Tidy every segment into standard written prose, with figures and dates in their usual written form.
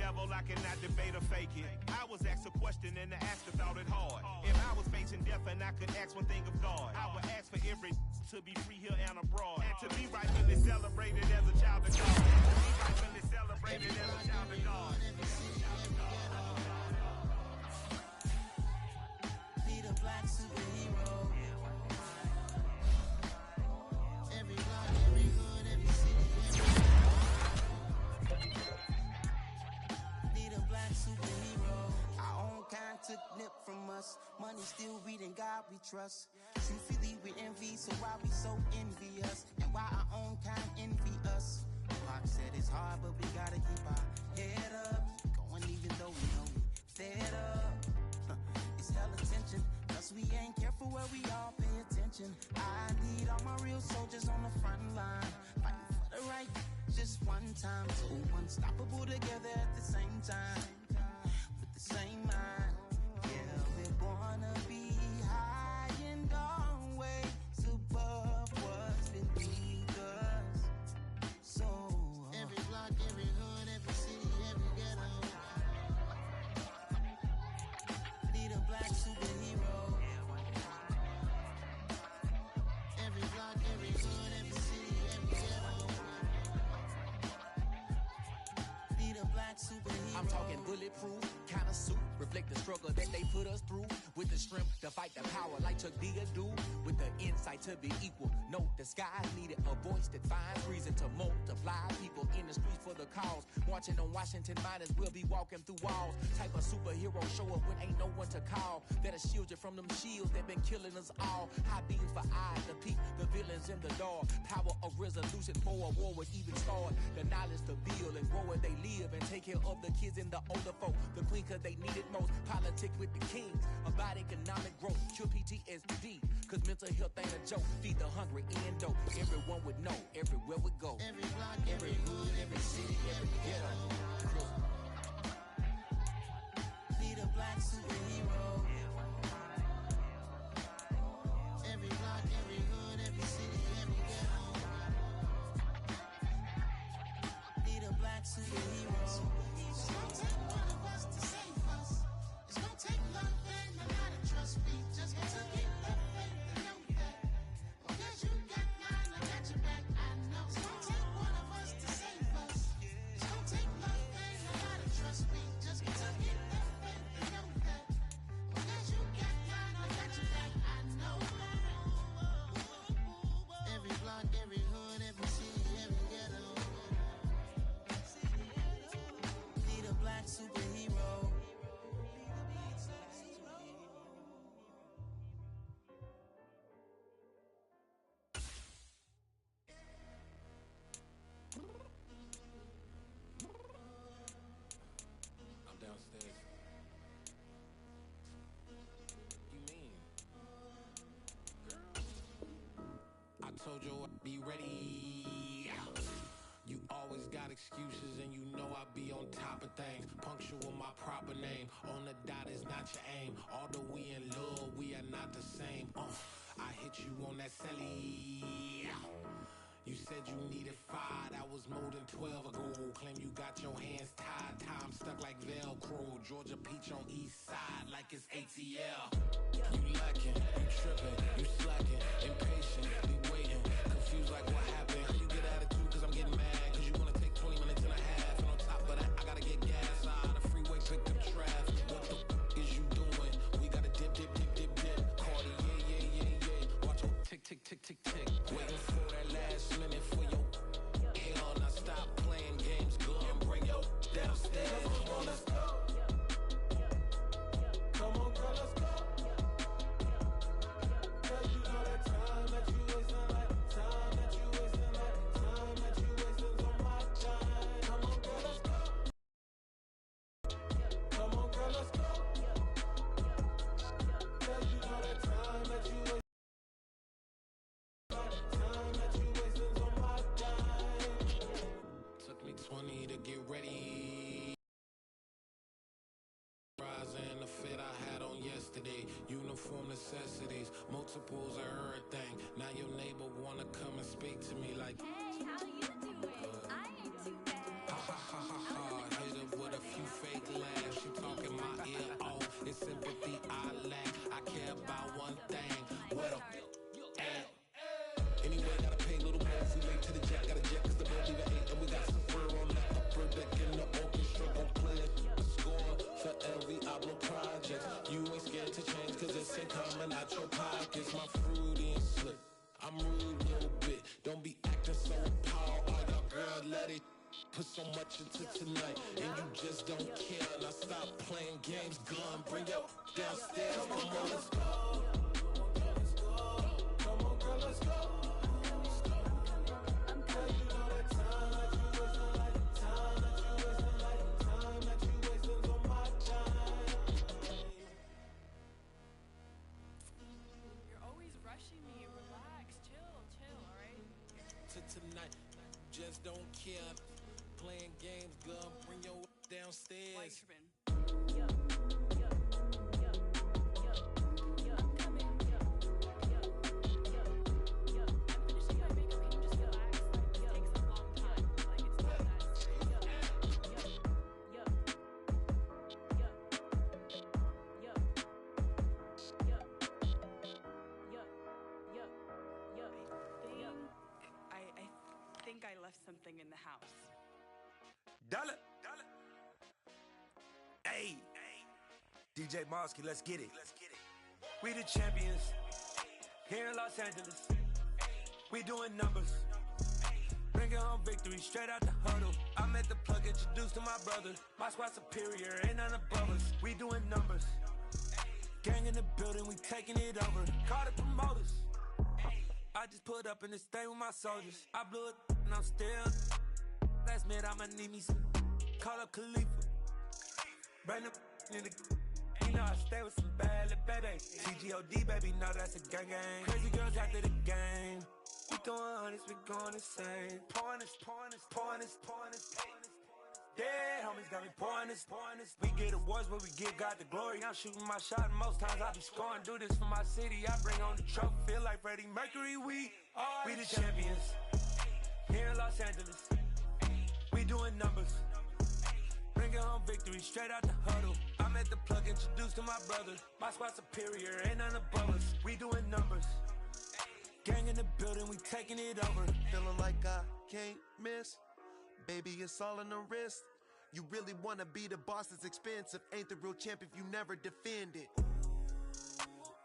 devil, I cannot debate or fake it. I was asked a question and the asker thought it hard. If I was facing death and I could ask one thing of God, I would ask for every to be free here and abroad, and to be rightfully celebrated as a child of God. To be rightfully celebrated as a child of God. Be the black superhero. Every block, every hood, every city, be the black superhero. Our own kind took nip from us. Money still reading, God we trust. Truthfully we envy, so why we so envious? And why our own kind envy us? Pac said it's hard, but we gotta keep our head up. Going even though we know we fed up. It's hella tension, cause we ain't careful where we all pay attention. I need all my real soldiers on the front line, fighting for the right just one time. So unstoppable together at the same time, with the same mind. Yeah, we're gonna be high and always above what's beneath us. So every block, every hood, every city, every ghetto, be the black superhero. Every block, every hood, every city, every ghetto, be the black superhero. I'm talking bulletproof kind of suit, reflect the struggle that they put us through, with the strength to fight the power like Chuck D do, with the insight to be equal. No disguise needed, a voice that finds reason to multiply. People in the streets for the cause, marching on Washington, might as well be walking through walls. Type of superhero show up when ain't no one to call, that'll shield you from them shields that been killing us all. High beams for eyes to peep the villains in the dark. Power of resolution for a war would even start. The knowledge to build and grow where they live, and take care of the kids and the older folk. The queen cause they need it most. Politic with the kings about economic growth. Cure PTSD, cause mental health ain't a joke. Feed the hungry and dope. Everyone would know everywhere we go. Every block, every hood, every city, every ghetto, be the black superhero. Every block, every hood, every city, every ghetto, be the black superhero. It's gonna take one of us to save us. It's gonna take love and a lot of trust. We just got to get that faith and know that. Because you got mine, I got your back, I know. It's gonna take one of us to save us. It's gonna take love and a lot of trust. We just got to get that faith and know that. Because you got mine, I got your back, I know. Every block, every hood, every city, every ghetto, be the black superhero. I'm downstairs. You mean? Girl. I told you I'd be ready. You always got excuses and you know I be on top of things. Punctual my proper name. On the dot is not your aim. Although we in love, we are not the same. I hit you on that celly. You said you needed 5, that was more than 12 ago. Claim you got your hands tied, time stuck like Velcro. Georgia Peach on east side like it's ATL. You lacking, you tripping, you slacking, impatient, be waiting, confused like what happened. How you get attitude cause I'm getting mad, cause you wanna take 20 minutes and a half. And on top of that, I gotta get gas out of the freeway, pick up traffic. What the is you doing? We gotta dip, dip, dip, dip, dip. Cardi, yeah. Watch your tick, tick, tick, tick, tick. Waiting for that last minute for your hell. Now stop playing games, go and bring your downstairs. Come on, let's go. Come on, girl, let's go. Cause you know that time that you wasting, like time that you wasting, like time that you wasting on my time. Come on, girl, let's go. Come on, girl, let's go. Cause you know that time that you wasting. Took me 20 to get ready. Rising the fit I had on yesterday. Uniform necessities, multiples of everything. Now your neighbor wanna come and speak to me like, hey, how you doing? I ain't too bad. ha ha ha ha ha. Hit up with a few fake laughs. She talking my ear off. It's sympathy I lack. I care about one thing. Where the at? Anyway, gotta pay a little more if we late to the jack. Got a jet cause the boat leave at 8. And we got some fur on the upper deck in the orchestra. Gon' play a score for every album project. You ain't scared to change cause it's ain't coming out your pockets. My fruity and slick. I'm rude a little bit. Don't be acting so power. All y'all girl, let it put so much into tonight. And you just don't care. Now stop playing games. Gun, bring your downstairs. Come on, let's go. Come on, girl, let's go. Girl, you know that time that you wasting, like the time that you wasting, like the time that you wasting on my time. You're always rushing me. Relax, chill, alright? To tonight, just don't care. Playing games, girl, bring your downstairs. Why you tripping? I think I left something in the house. Dollar. Hey. DJ Mosky, let's get it. We the champions. Here in Los Angeles. We doing numbers. Bringing home victory straight out the huddle. I met the plug, introduced to my brother. My squad superior, ain't none above us. We doing numbers. Gang in the building, we taking it over. Call the promoters. I just put up in this thing with my soldiers. I blew it and I'm still. Last minute I'ma need me some. Call up Khalifa. Bring up in the. You know I stay with some bad little baby. TGOD baby, know that's a gang gang. Crazy girls after the game. We throwing hundreds, we going insane. Pouring this. Dead homies got me pouring this. We get awards, but we give God the glory. I'm shooting my shot, and most times I be scoring. Do this for my city, I bring on the trophy. Feel like Freddie Mercury, we the champions. Here in Los Angeles, we doing numbers. Bringing home victory straight out the huddle. I met the plug, introduced to my brother. My squad superior, ain't none above us. We doing numbers. Gang in the building, we taking it over. Feeling like I can't miss. Baby, it's all in the wrist. You really wanna be the boss, it's expensive. Ain't the real champ if you never defend it.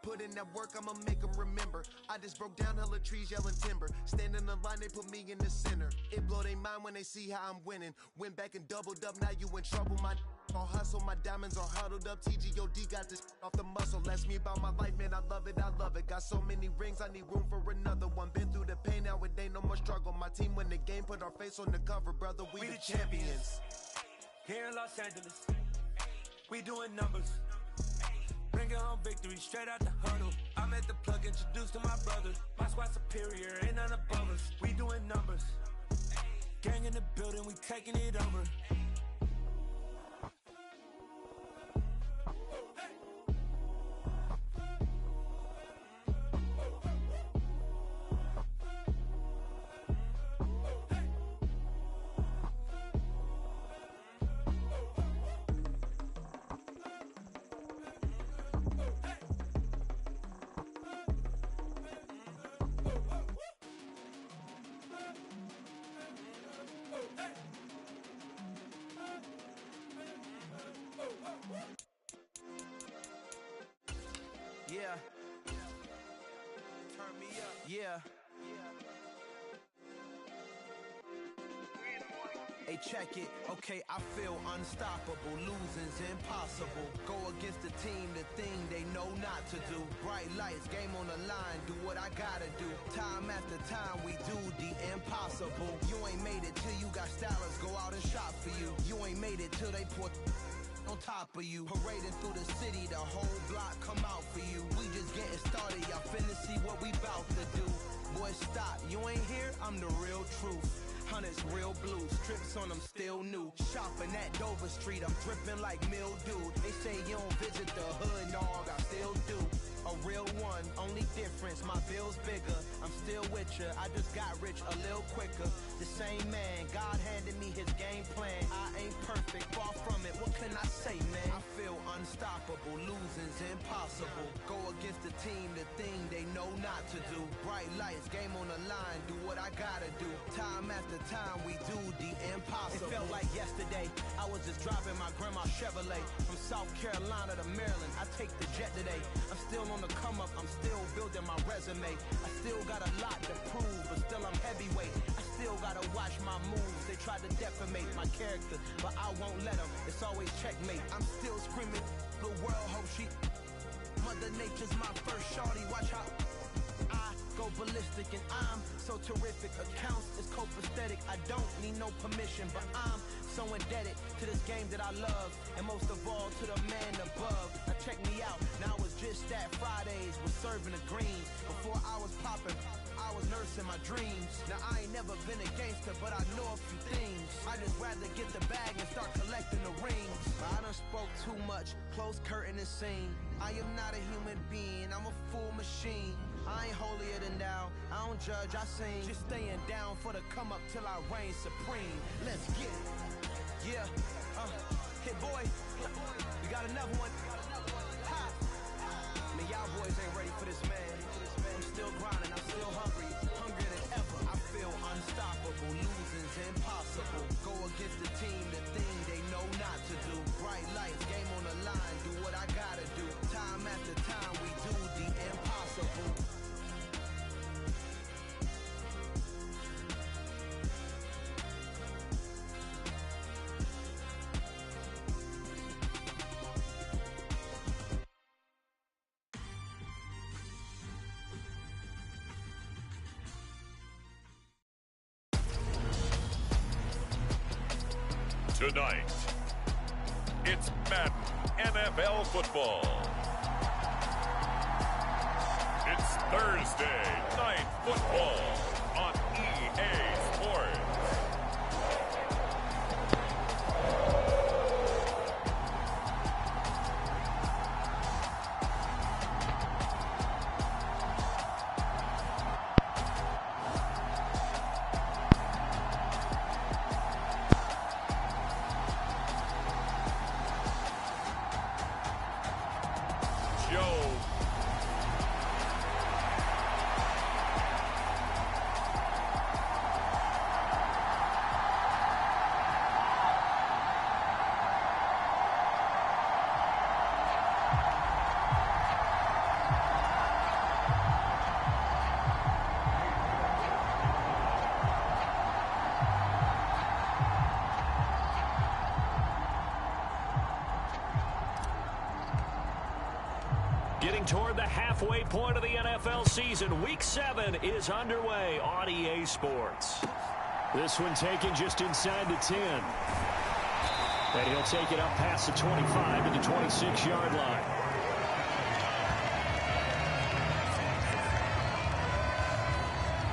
Put in that work, I'ma make them remember. I just broke down hella trees, yelling timber. Standing in the line, they put me in the center. It blow their mind when they see how I'm winning. Went back and doubled up, now you in trouble. My all hustle, my diamonds are huddled up. TGOD got this off the muscle. Ask me about my life, man, I love it. Got so many rings, I need room for another one. Been through the pain, now it ain't no more struggle. My team win the game, put our face on the cover, brother. We the champions. Here in Los Angeles, we doing numbers. Bringing home victory straight out the huddle. I met the plug, introduced to my brother. My squad superior, ain't none above us. We doing numbers. Gang in the building, we taking it over. Yeah. Turn me up. Yeah. Hey, check it. Okay, I feel unstoppable. Losing's impossible. Go against the team, the thing they know not to do. Bright lights, game on the line, do what I gotta do. Time after time, we do the impossible. You ain't made it till you got stylists go out and shop for you. You ain't made it till they put on top of you. Parading through the city, the whole block come out for you. We just getting started, y'all finna see what we bout to do. Boy, stop, you ain't here, I'm the real truth. Hunters real blue, strips on them still new. Shopping at Dover Street, I'm dripping like mildew. They say you don't visit the hood, dog, I still do. A real one, only difference, my bill's bigger. I'm still with ya, I just got rich a little quicker. The same man, God handed me his game plan. I ain't perfect, far from it. unstoppable, losing's impossible. Go against the team, the thing they know not to do. Bright lights, game on the line, do what I gotta do. Time after time, we do the impossible. It felt like yesterday, I was just driving my grandma's Chevrolet from South Carolina to Maryland. I take the jet today. I'm still on the come up, I'm still building my resume. I still got a lot to prove, but still I'm heavyweight. I still gotta watch my moves. They tried to defamate my character, but I won't let them. It's always checkmate. I'm still screaming, the world hope she. Mother Nature's my first shorty. Watch how I go ballistic, and I'm so terrific. Accounts is copacetic. I don't need no permission, but I'm so indebted to this game that I love, and most of all to the man above. Now check me out. Now it's just that Fridays was serving the greens. Before I was popping, I was nursing my dreams. Now I ain't never been a gangster, but I know a few things. I just rather get the bag and start collecting the rings. But I done spoke too much, close curtain and scene. I am not a human being, I'm a full machine. I ain't holier than thou, I don't judge, I sing. Just staying down for the come up till I reign supreme. Let's get it. Yeah, hit boy, we got another one. Ha. Man, y'all boys ain't ready for this, man. I'm still grinding, I'm still hungry, hungrier than ever. I feel unstoppable, losing's impossible. Go against the team, the thing they know not to do. Bright lights, game on the line, do what I gotta do. Time after time, we do the impossible. Tonight, it's Madden NFL football. It's Thursday Night Football on EA Sports. Getting toward the halfway point of the NFL season. Week 7 is underway on EA Sports. This one taken just inside the 10. And he'll take it up past the 25 to the 26-yard line.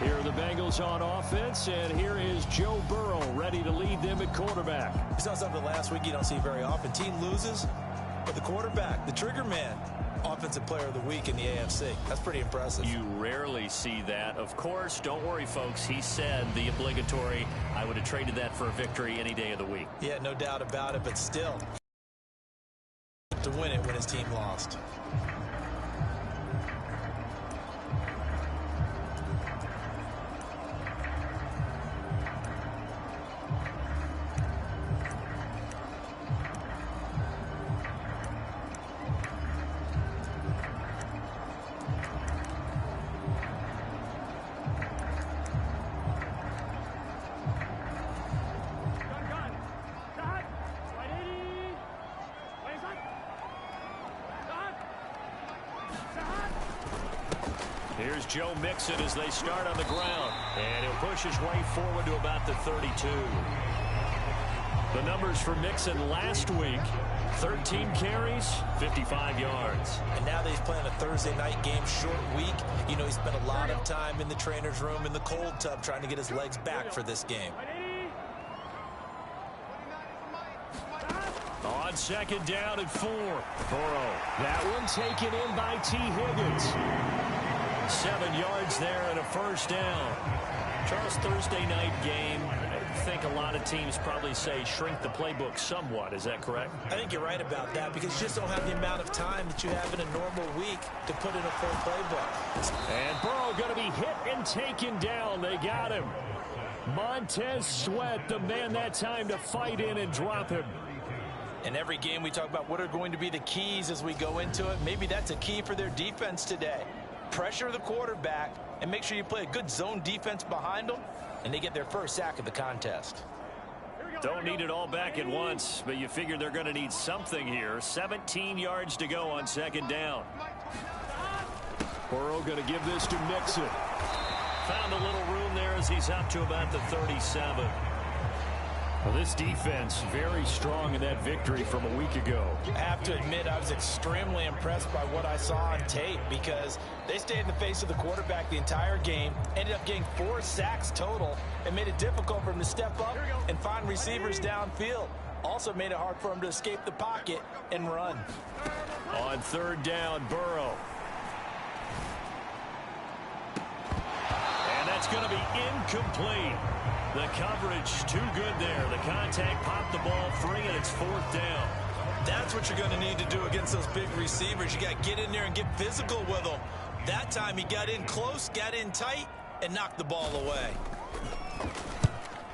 Here are the Bengals on offense, and here is Joe Burrow ready to lead them at quarterback. We saw something last week you don't see very often. Team loses, but the quarterback, the trigger man, Offensive Player of the Week in the AFC. That's pretty impressive. You rarely see that. Of course, don't worry, folks. He said the obligatory, I would have traded that for a victory any day of the week. Yeah, no doubt about it, but still, to win it when his team lost. Here's Joe Mixon as they start on the ground. And he'll push his way forward to about the 32. The numbers for Mixon last week, 13 carries, 55 yards. And now that he's playing a Thursday night game, short week, you know he spent a lot of time in the trainer's room in the cold tub trying to get his legs back for this game. On second down and 4. Burrow. That one taken in by T. Higgins. 7 yards there and a first down. Charles, Thursday night game, think a lot of teams probably say shrink the playbook somewhat. Is that correct? I think you're right about that because you just don't have the amount of time that you have in a normal week to put in a full playbook. And Burrow going to be hit and taken down. They got him. Montez Sweat, the man that time to fight in and drop him. In every game we talk about what are going to be the keys as we go into it. Maybe that's a key for their defense today. Pressure the quarterback and make sure you play a good zone defense behind them, and they get their first sack of the contest. Don't need it all back at once, but you figure they're going to need something here. 17 yards to go on second down. Burrow going to give this to Mixon. Found a little room there as he's up to about the 37. Well, this defense very strong in that victory from a week ago. I have to admit I was extremely impressed by what I saw on tape because they stayed in the face of the quarterback the entire game, ended up getting 4 sacks total, and made it difficult for him to step up and find receivers downfield. Also made it hard for him to escape the pocket and run. On third down, Burrow. And that's going to be incomplete. The coverage too good there. The contact popped the ball free, and it's fourth down. That's what you're going to need to do against those big receivers. You got to get in there and get physical with them. That time he got in close, got in tight, and knocked the ball away.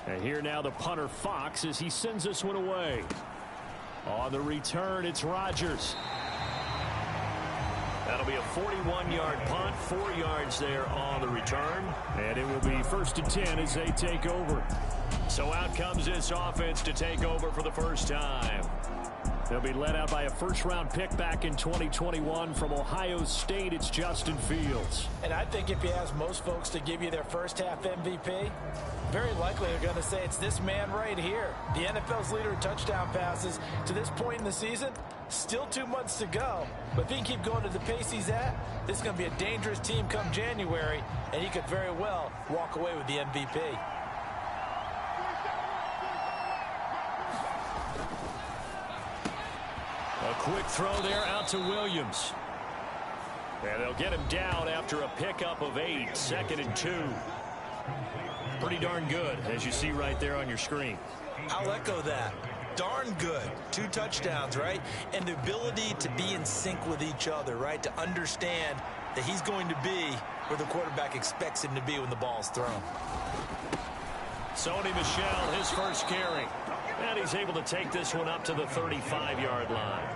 And here now the punter Fox as he sends this one away. On the return, it's Rodgers. That'll be a 41-yard punt, 4 yards there on the return. And it will be 1st and 10 as they take over. So out comes this offense to take over for the first time. They'll be led out by a first-round pick back in 2021 from Ohio State. It's Justin Fields. And I think if you ask most folks to give you their first-half MVP, very likely they're going to say it's this man right here. The NFL's leader in touchdown passes to this point in the season. Still 2 months to go. But if he can keep going at the pace he's at, this is going to be a dangerous team come January, and he could very well walk away with the MVP. A quick throw there out to Williams. And they'll get him down after a pickup of 8, 2nd and 2. Pretty darn good, as you see right there on your screen. I'll echo that. Darn good. 2 touchdowns, right? And the ability to be in sync with each other, right? To understand that he's going to be where the quarterback expects him to be when the ball's thrown. Sony Michel, his first carry. And he's able to take this one up to the 35-yard line.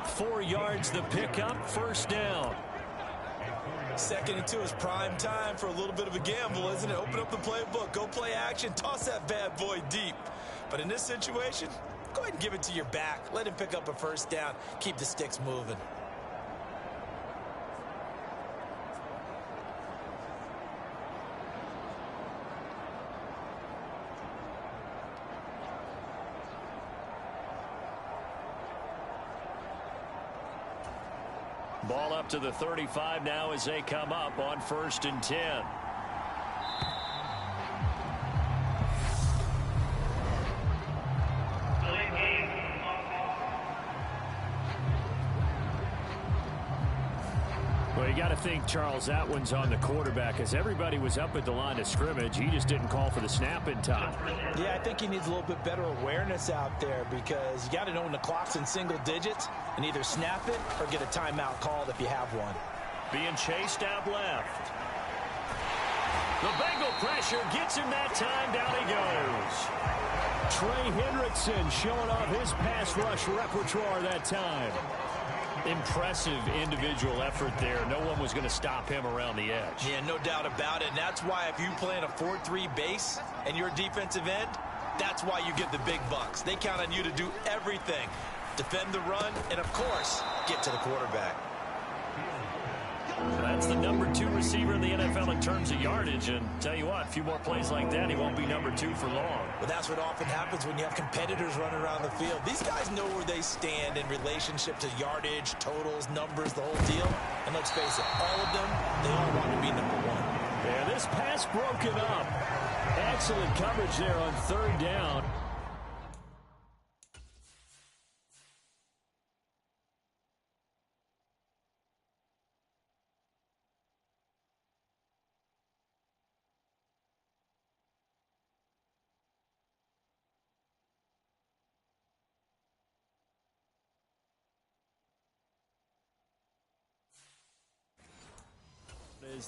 4 yards the pickup, first down. 2nd and 2 is prime time for a little bit of a gamble, isn't it? Open up the playbook, go play action, toss that bad boy deep. But in this situation, go ahead and give it to your back. Let him pick up a first down. Keep the sticks moving. Ball up to the 35 now as they come up on 1st and 10. Well, you got to think, Charles, that one's on the quarterback as everybody was up at the line of scrimmage. He just didn't call for the snap in time. Yeah, I think he needs a little bit better awareness out there because you got to know when the clock's in single digits and either snap it or get a timeout called if you have one. Being chased out left. The Bengal pressure gets him that time. Down he goes. Trey Hendrickson showing off his pass rush repertoire that time. Impressive individual effort there. No one was going to stop him around the edge. Yeah, no doubt about it. And that's why if you play in a 4-3 base and you're a defensive end, that's why you get the big bucks. They count on you to do everything. Defend the run and, of course, get to the quarterback. That's the number 2 receiver in the NFL in terms of yardage. And tell you what, a few more plays like that, he won't be number 2 for long. But that's what often happens when you have competitors running around the field. These guys know where they stand in relationship to yardage, totals, numbers, the whole deal. And let's face it, all of them, they all want to be number 1. Yeah, this pass broken up. Excellent coverage there on 3rd down.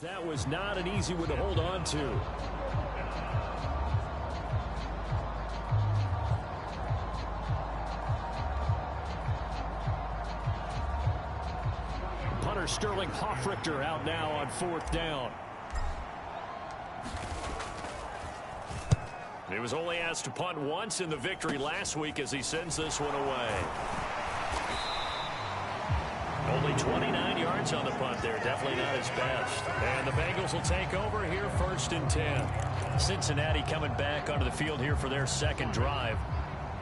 That was not an easy one to hold on to. Punter Sterling Hoffrichter out now on 4th down. He was only asked to punt once in the victory last week as he sends this one away. Only 29 yards on the punt there. Definitely not his best. And the Bengals will take over here 1st and 10. Cincinnati coming back onto the field here for their second drive.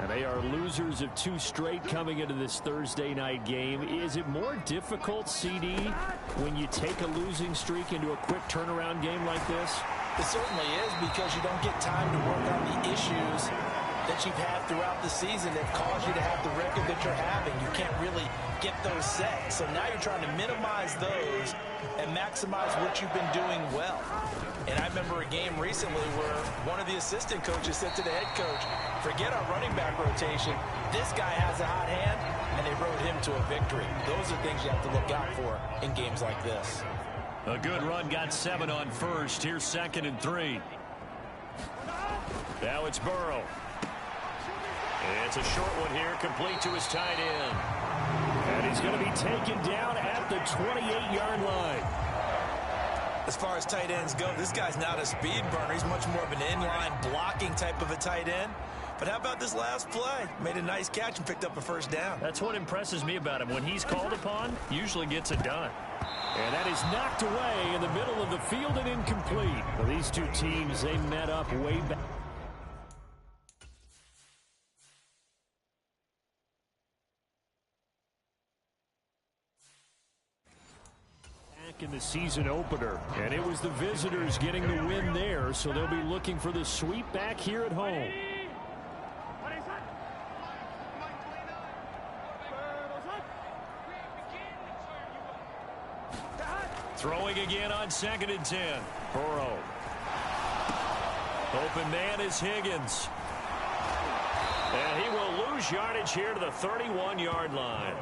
And they are losers of 2 straight coming into this Thursday night game. Is it more difficult, CD, when you take a losing streak into a quick turnaround game like this? It certainly is, because you don't get time to work on the issues that you've had throughout the season that caused you to have the record that you're having. You can't really get those set. So now you're trying to minimize those and maximize what you've been doing well. And I remember a game recently where one of the assistant coaches said to the head coach, forget our running back rotation. This guy has a hot hand, and they rode him to a victory. Those are things you have to look out for in games like this. A good run, got 7 on 1st. Here's 2nd and 3. Now it's Burrow. It's a short one here, complete to his tight end. And he's going to be taken down at the 28-yard line. As far as tight ends go, this guy's not a speed burner. He's much more of an inline blocking type of a tight end. But how about this last play? Made a nice catch and picked up a 1st down. That's what impresses me about him. When he's called upon, usually gets it done. And that is knocked away in the middle of the field and incomplete. Well, these two teams, they met up way back. In the season opener, and it was the visitors getting the win there, so they'll be looking for the sweep back here at home. Throwing again on 2nd and 10. Burrow. Open man is Higgins. And he will lose yardage here to the 31-yard line.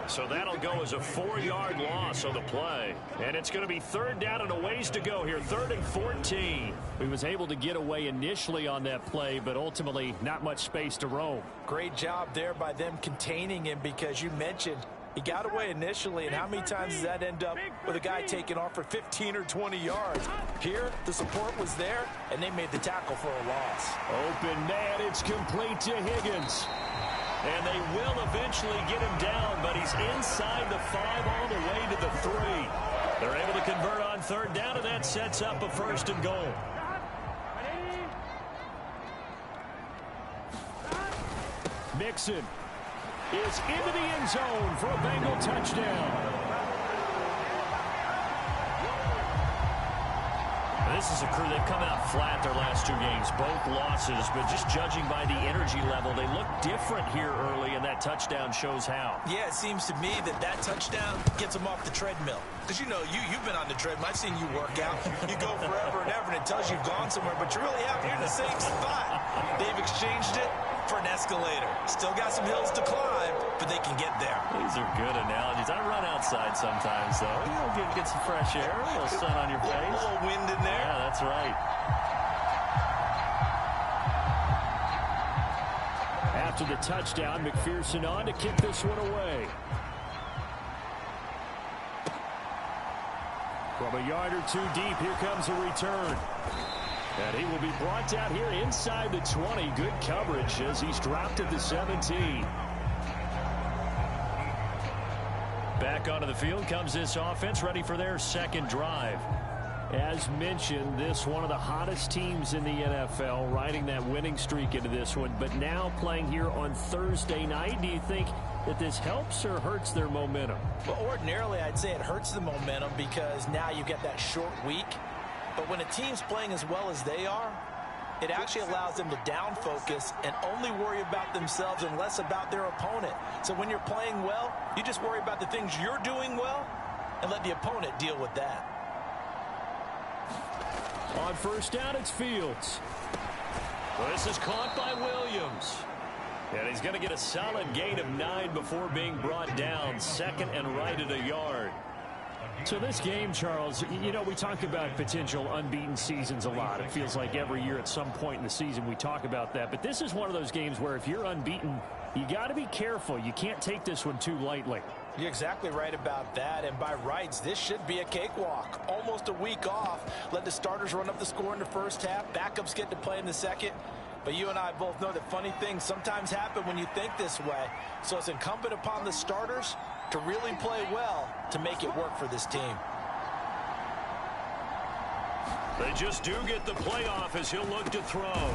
So that'll go as a 4-yard loss on the play. And it's going to be 3rd down and a ways to go here. 3rd and 14. He was able to get away initially on that play, but ultimately not much space to roam. Great job there by them containing him, because you mentioned he got away initially, and how many times does that end up with a guy taking off for 15 or 20 yards? Here, the support was there, and they made the tackle for a loss. Open man, it's complete to Higgins. And they will eventually get him down, but he's inside the 5 all the way to the 3. They're able to convert on 3rd down, and that sets up a 1st and goal. Mixon is into the end zone for a Bengal touchdown. This is a crew, they've come out flat their last 2 games, both losses, but just judging by the energy level, they look different here early, and that touchdown shows how. Yeah, it seems to me that touchdown gets them off the treadmill. Because, you know, you've been on the treadmill. I've seen you work out. You go forever and ever, and it tells you you've gone somewhere, but you're really out here in the same spot. They've exchanged it for an escalator. Still got some hills to climb, but they can get there. These are good analogies. I run outside sometimes, though. You know, get some fresh air, a little sun on your face. A little wind in there. Yeah, that's right. After the touchdown, McPherson on to kick this one away. From a yard or 2 deep, here comes a return. And he will be brought down here inside the 20. Good coverage as he's dropped at the 17. Back onto the field comes this offense, ready for their second drive. As mentioned, this one of the hottest teams in the NFL, riding that winning streak into this one, but now playing here on Thursday night. Do you think that this helps or hurts their momentum? Well, ordinarily, I'd say it hurts the momentum, because now you get that short week. But when a team's playing as well as they are, it actually allows them to down focus and only worry about themselves and less about their opponent. So when you're playing well, you just worry about the things you're doing well and let the opponent deal with that. On 1st down, it's Fields. Well, this is caught by Williams. And he's going to get a solid gain of 9 before being brought down. 2nd and right at a yard. So this game, Charles, you know, we talk about potential unbeaten seasons a lot. It feels like every year at some point in the season we talk about that. But this is one of those games where if you're unbeaten, you got to be careful. You can't take this one too lightly. You're exactly right about that, and by rights, this should be a cakewalk. Almost a week off. Let the starters run up the score in the first half. Backups get to play in the second. But you and I both know that funny things sometimes happen when you think this way. So it's incumbent upon the starters to really play well to make it work for this team. They just do get the playoff as he'll look to throw.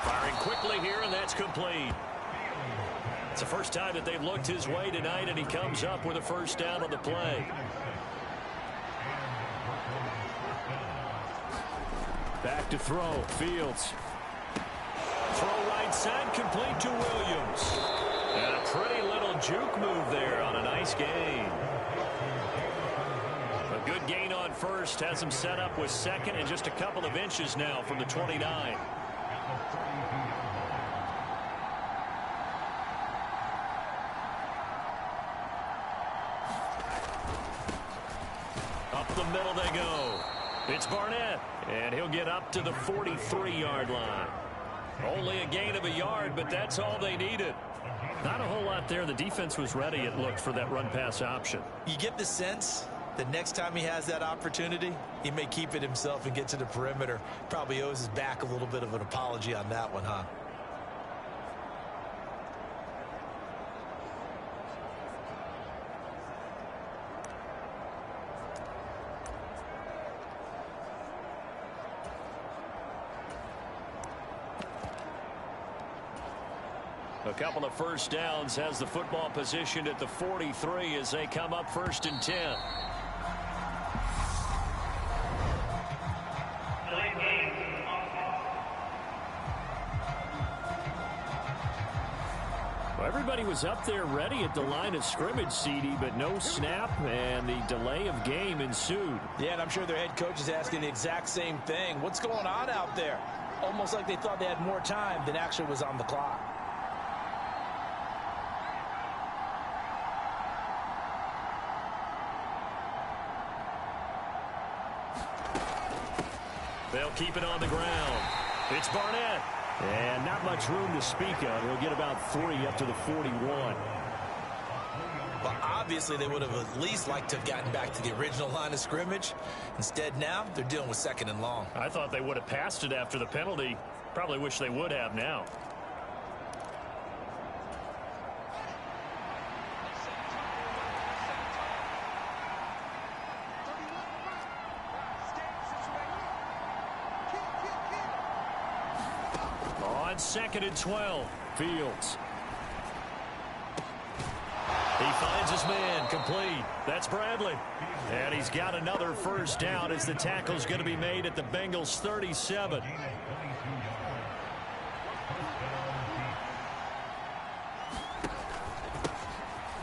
Firing quickly here, and that's complete. It's the first time that they've looked his way tonight, and he comes up with a first down on the play. Back to throw. Fields. Throw right side, complete to Williams. And a pretty little juke move there on a nice gain. A good gain on first. Has him set up with second and just a couple of inches now from the 29. Up the middle they go. It's Barnett, and he'll get up to the 43-yard line. Only a gain of a yard, but that's all they needed. Not a whole lot there. The defense was ready, it looked, for that run-pass option. You get the sense that next time he has that opportunity, he may keep it himself and get to the perimeter. Probably owes his back a little bit of an apology on that one, huh? A couple of first downs, has the football positioned at the 43 as they come up 1st and 10. Well, everybody was up there ready at the line of scrimmage, CD, but no snap, and the delay of game ensued. Yeah, and I'm sure their head coach is asking the exact same thing. What's going on out there? Almost like they thought they had more time than actually was on the clock. They'll keep it on the ground. It's Barnett. And not much room to speak of. He'll get about 3 up to the 41. Well, obviously they would have at least liked to have gotten back to the original line of scrimmage. Instead now, they're dealing with 2nd and long. I thought they would have passed it after the penalty. Probably wish they would have now. On 2nd and 12, Fields. He finds his man, complete. That's Bradley. And he's got another first down as the tackle's going to be made at the Bengals 37.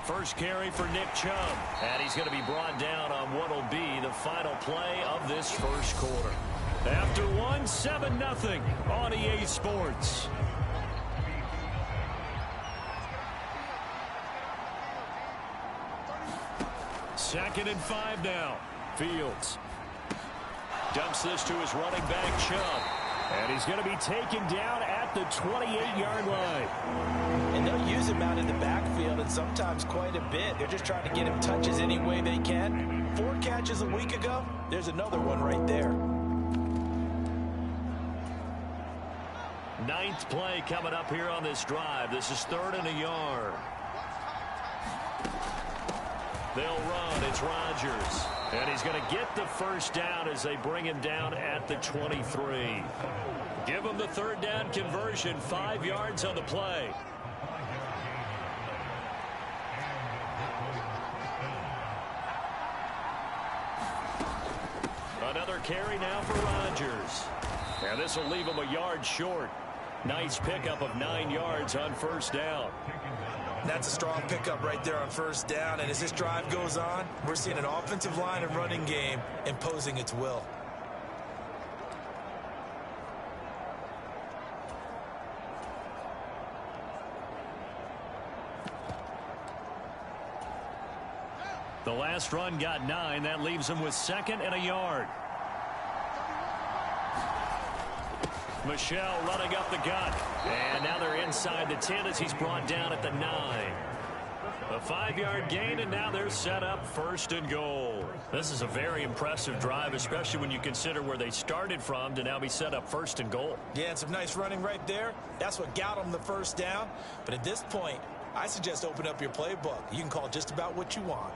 First carry for Nick Chubb. And he's going to be brought down on what will be the final play of this first quarter. After 7-0 on EA Sports. Second and 5 now. Fields dumps this to his running back, Chubb. And he's going to be taken down at the 28-yard line. And they'll use him out in the backfield, and sometimes quite a bit. They're just trying to get him touches any way they can. 4 catches a week ago. There's another one right there. 9th play coming up here on this drive. This is 3rd and a yard. They'll run. It's Rodgers. And he's going to get the first down as they bring him down at the 23. Give him the 3rd down conversion. 5 yards on the play. Another carry now for Rodgers. And this will leave him a yard short. Nice pickup of 9 yards on first down. That's a strong pickup right there on first down. And as this drive goes on, we're seeing an offensive line and running game imposing its will. The last run got 9. That leaves him with 2nd and a yard. Michelle running up the gut. And now they're inside the 10 as he's brought down at the 9. A 5-yard gain, and now they're set up 1st and goal. This is a very impressive drive, especially when you consider where they started from to now be set up 1st and goal. Yeah, and some nice running right there. That's what got them the first down. But at this point, I suggest open up your playbook. You can call just about what you want.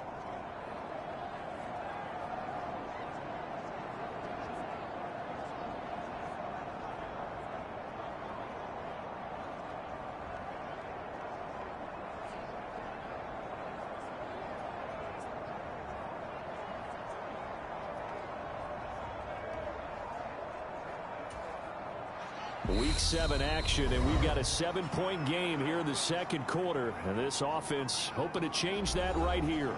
Week 7 action, and we've got a 7-point game here in the 2nd quarter. And this offense hoping to change that right here.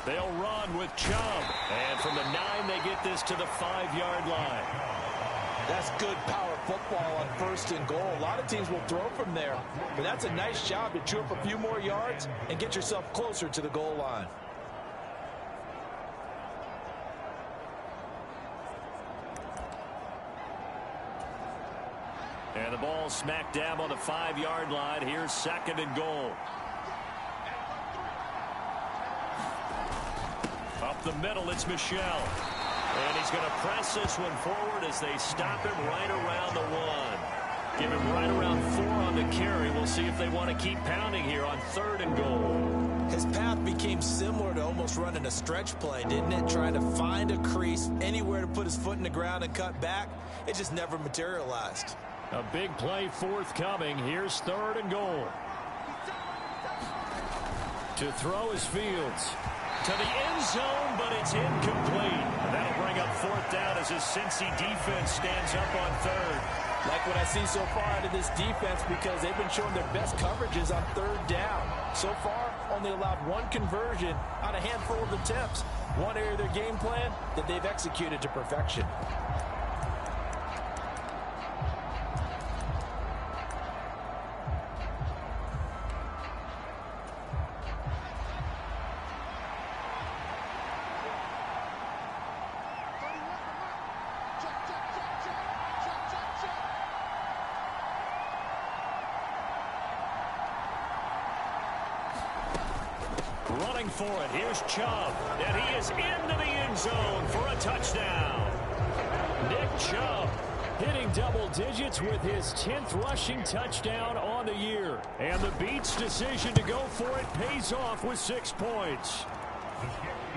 They'll run with Chubb. And from the 9, they get this to the 5-yard line. That's good power football on 1st and goal. A lot of teams will throw from there. But that's a nice job to chew up a few more yards and get yourself closer to the goal line. And the ball smack dab on the 5-yard line. Here's 2nd and goal. Up the middle, it's Michelle. And he's going to press this one forward as they stop him right around the 1. Give him right around 4 on the carry. We'll see if they want to keep pounding here on 3rd and goal. His path became similar to almost running a stretch play, didn't it? Trying to find a crease, anywhere to put his foot in the ground and cut back. It just never materialized. A big play forthcoming. Here's 3rd and goal. To throw is Fields. To the end zone, but it's incomplete. And that'll bring up 4th down as his Cincy defense stands up on 3rd. Like what I see so far out of this defense, because they've been showing their best coverages on 3rd down. So far, only allowed 1 conversion on a handful of attempts. One area of their game plan that they've executed to perfection. Running for it. Here's Chubb. And he is into the end zone for a touchdown. Nick Chubb hitting double digits with his 10th rushing touchdown on the year. And the Beats' decision to go for it pays off with 6 points.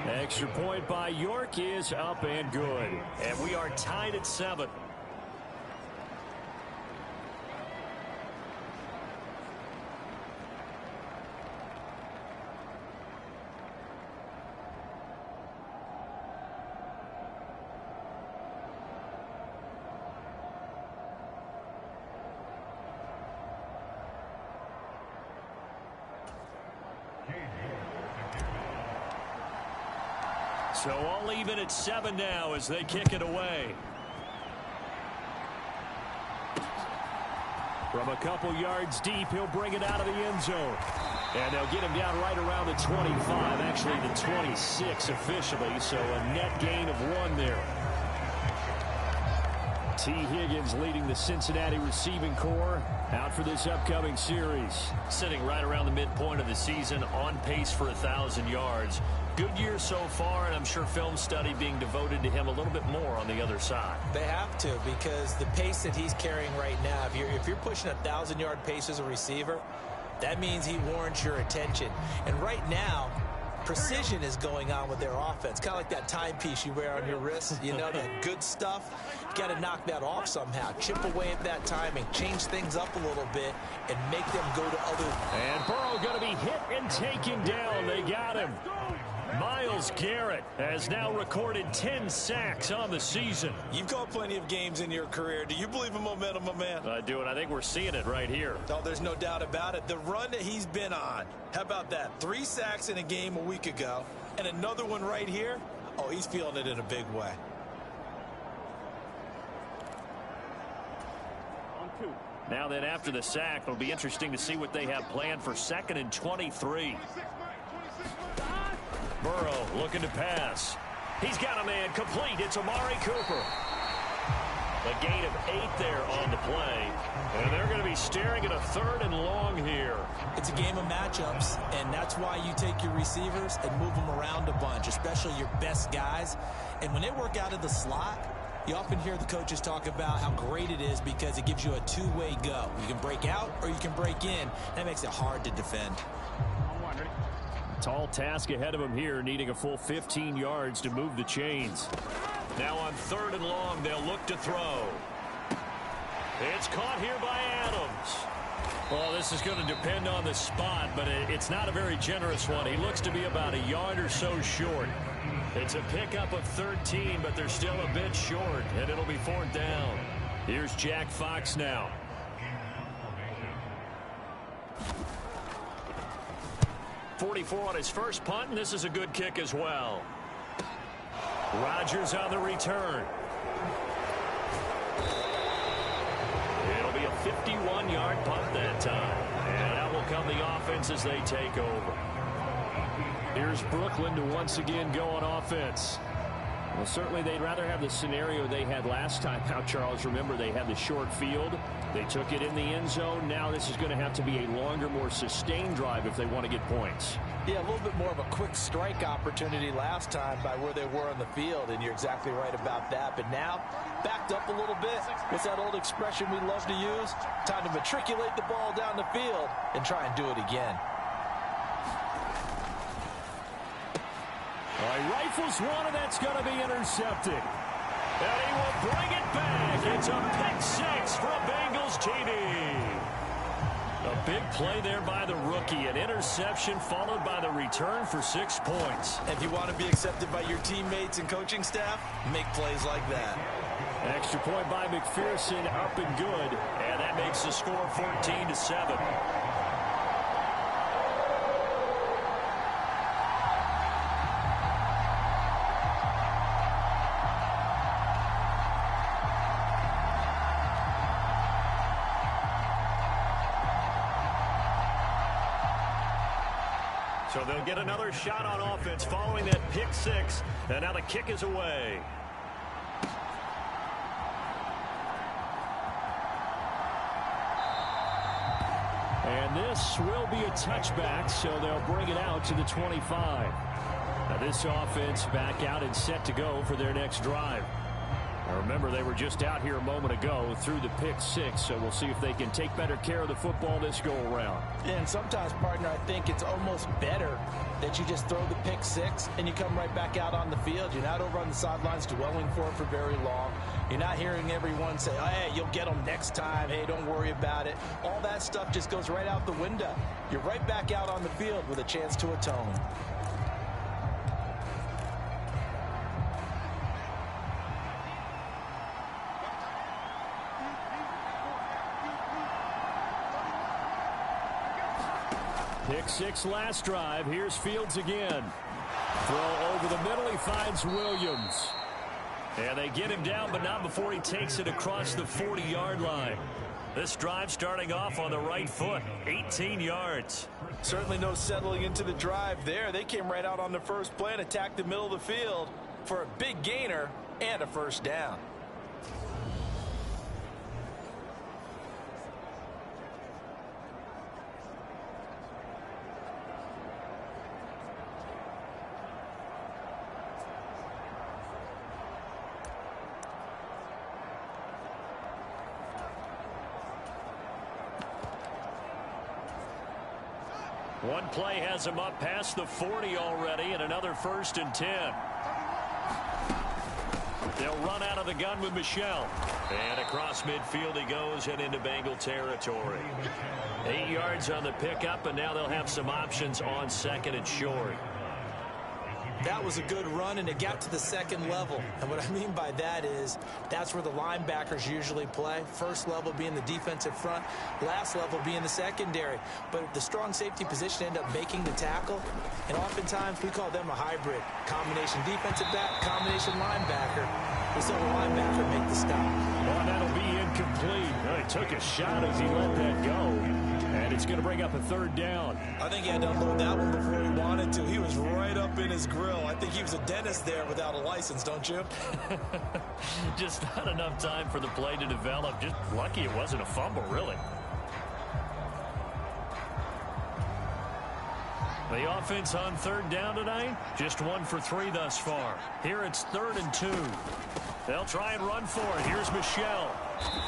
Extra point by York is up and good. And we are tied at 7. So all even at 7 now as they kick it away. From a couple yards deep, he'll bring it out of the end zone. And they'll get him down right around the 25, actually the 26 officially, so a net gain of 1 there. T. Higgins leading the Cincinnati receiving corps out for this upcoming series. Sitting right around the midpoint of the season, on pace for 1,000 yards. Good year so far, and I'm sure film study being devoted to him a little bit more on the other side. They have to, because the pace that he's carrying right now, if you're pushing 1,000-yard pace as a receiver, that means he warrants your attention. And right now, precision is going on with their offense. Kind of like that timepiece you wear on your wrist, you know, that good stuff. got to knock that off somehow. Chip away at that timing, change things up a little bit, and make them go to other. And Burrow going to be hit and taken down. They got him. Myles Garrett has now recorded 10 sacks on the season. You've called plenty of games in your career. Do you believe in momentum, my man? I do, and I think we're seeing it right here. Oh, there's no doubt about it. The run that he's been on. How about that? 3 sacks in a game a week ago, and another one right here. Oh, he's feeling it in a big way. Now then, after the sack, it'll be interesting to see what they have planned for 2nd and 23. Burrow looking to pass. He's got a man complete. It's Amari Cooper. A gain of 8 there on the play. And they're going to be staring at a 3rd and long here. It's a game of matchups, and that's why you take your receivers and move them around a bunch, especially your best guys. And when they work out of the slot, you often hear the coaches talk about how great it is because it gives you a two-way go. You can break out or you can break in. That makes it hard to defend. Tall task ahead of him here, needing a full 15 yards to move the chains. Now on 3rd and long, they'll look to throw. It's caught here by Adams. Well, this is going to depend on the spot, but it's not a very generous one. He looks to be about a yard or so short. It's a pickup of 13, but they're still a bit short, and it'll be 4th down. Here's Jack Fox now. .44 on his first punt, and this is a good kick as well. Rodgers on the return. It'll be a 51-yard punt that time, and out will come the offense as they take over. Here's Brooklyn to once again go on offense. Well, certainly they'd rather have the scenario they had last time out, Charles. Remember, they had the short field. They took it in the end zone. Now this is going to have to be a longer, more sustained drive if they want to get points. Yeah, a little bit more of a quick strike opportunity last time by where they were on the field, and you're exactly right about that. But now, backed up a little bit. What's that old expression we love to use? Time to matriculate the ball down the field and try and do it again. All right, rifles one, and that's going to be intercepted. And he will bring it back. It's a pick 6 from Bengals TV. A big play there by the rookie. An interception followed by the return for 6 points. If you want to be accepted by your teammates and coaching staff, make plays like that. Extra point by McPherson, up and good. And that makes the score 14-7. So they'll get another shot on offense following that pick 6. And now the kick is away. And this will be a touchback, so they'll bring it out to the 25. Now this offense back out and set to go for their next drive. Now remember, they were just out here a moment ago through the pick 6, so we'll see if they can take better care of the football this go around. And sometimes, partner, I think it's almost better that you just throw the pick 6 and you come right back out on the field. You're not over on the sidelines dwelling for it for very long. You're not hearing everyone say, oh, hey, you'll get them next time. Hey, don't worry about it. All that stuff just goes right out the window. You're right back out on the field with a chance to atone. Pick 6 last drive. Here's Fields again. Throw over the middle. He finds Williams. And they get him down, but not before he takes it across the 40-yard line. This drive starting off on the right foot. 18 yards. Certainly no settling into the drive there. They came right out on the first play and attacked the middle of the field for a big gainer and a first down. One play has him up past the 40 already, and another 1st and 10. They'll run out of the gun with Michel. And across midfield he goes and into Bengal territory. 8 yards on the pickup, and now they'll have some options on second and short. That was a good run, and it got to the second level. And what I mean by that is that's where the linebackers usually play. First level being the defensive front, last level being the secondary. But the strong safety position ended up making the tackle, and oftentimes we call them a hybrid. Combination defensive back, combination linebacker. We saw the linebacker make the stop. Well, that'll be incomplete. Well, he took a shot as he let that go. And it's going to bring up a third down. I think he had to unload that one before he wanted to. He was right up in his grill. I think he was a dentist there without a license, don't you? Just not enough time for the play to develop. Just lucky it wasn't a fumble, really. The offense on third down tonight, just 1 for 3 thus far. Here it's 3rd and 2. They'll try and run for it. Here's Michel.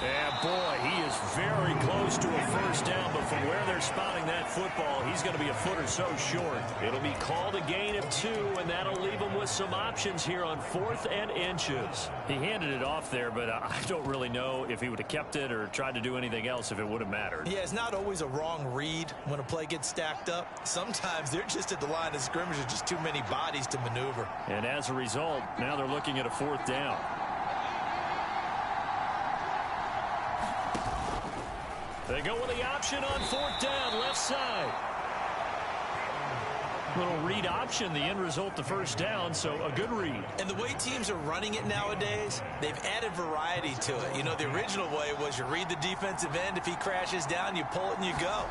And boy, he is very close to a first down, but from where they're spotting that football, he's going to be a foot or so short. It'll be called a gain of 2, and that'll leave him with some options here on 4th and inches. He handed it off there, but I don't really know if he would have kept it or tried to do anything else if it would have mattered. Yeah, it's not always a wrong read when a play gets stacked up. Sometimes they're just at the line of scrimmage with just too many bodies to maneuver. And as a result, now they're looking at a 4th down. They go with the option on 4th down, left side. Little read option, the end result, the first down, so a good read. And the way teams are running it nowadays, they've added variety to it. You know, the original way was you read the defensive end. If he crashes down, you pull it and you go.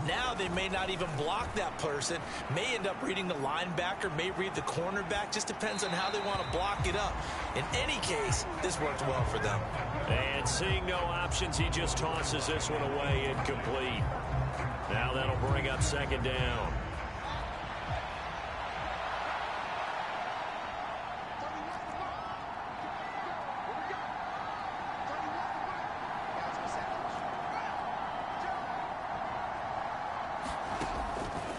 Now they may not even block that person, may end up reading the linebacker, may read the cornerback. Just depends on how they want to block it up. In any case, this worked well for them. And seeing no options, he just tosses this one away, incomplete. Now that'll bring up 2nd down.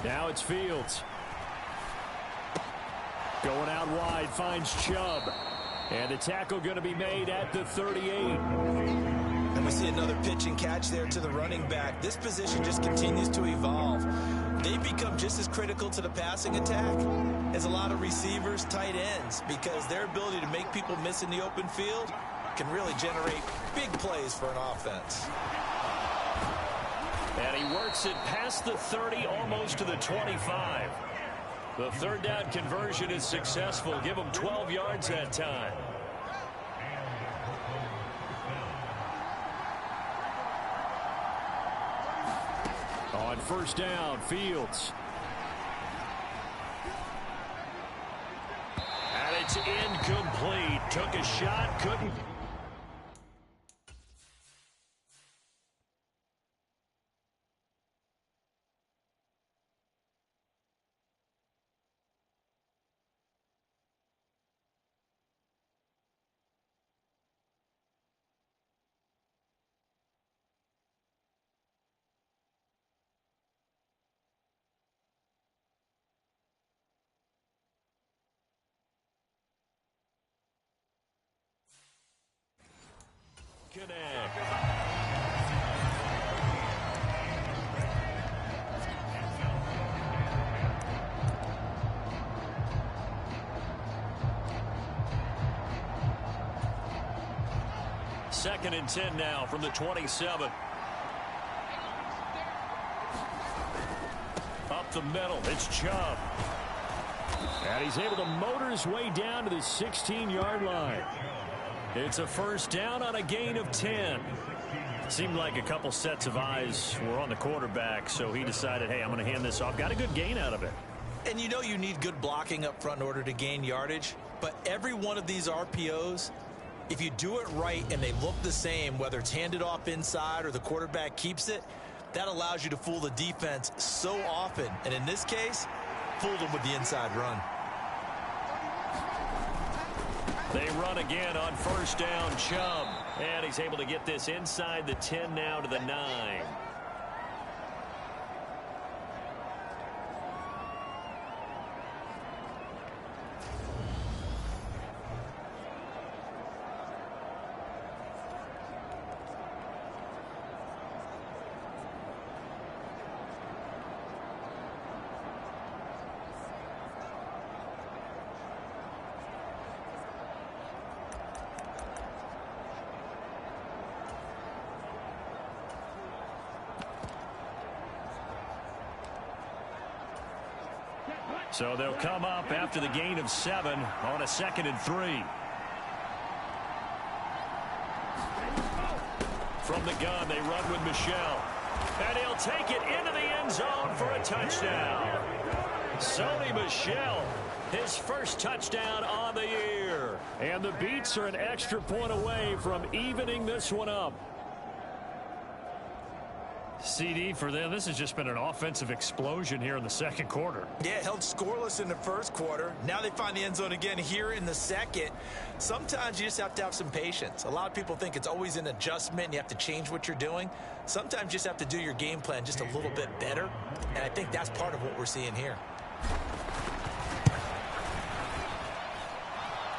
Now it's Fields. Going out wide, finds Chubb. And the tackle going to be made at the 38. And we see another pitch and catch there to the running back. This position just continues to evolve. They become just as critical to the passing attack as a lot of receivers, tight ends, because their ability to make people miss in the open field can really generate big plays for an offense. And he works it past the 30, almost to the 25. The 3rd down conversion is successful. Give him 12 yards that time. On 1st down, Fields. And it's incomplete. Took a shot, couldn't. Connect. Second and 10 now from the 27. Up the middle, it's Chubb. And he's able to motor his way down to the 16-yard line. It's a 1st down on a gain of 10. Seemed like a couple sets of eyes were on the quarterback, so he decided, hey, I'm going to hand this off. Got a good gain out of it. And you know you need good blocking up front in order to gain yardage, but every one of these RPOs, if you do it right and they look the same, whether it's handed off inside or the quarterback keeps it, that allows you to fool the defense so often. And in this case, fooled them with the inside run. They run again on 1st down, Chubb. And he's able to get this inside the 10 now to the 9. So they'll come up after the gain of 7 on a 2nd and 3. From the gun, they run with Michel. And he'll take it into the end zone for a touchdown. Sony Michel, his first touchdown on the year. And the Beats are an extra point away from evening this one up. CD, for them, this has just been an offensive explosion here in the second quarter. Yeah, held scoreless in the first quarter. Now they find the end zone again here in the second. Sometimes you just have to have some patience. A lot of people think it's always an adjustment and you have to change what you're doing. Sometimes you just have to do your game plan just a little bit better, and I think that's part of what we're seeing here.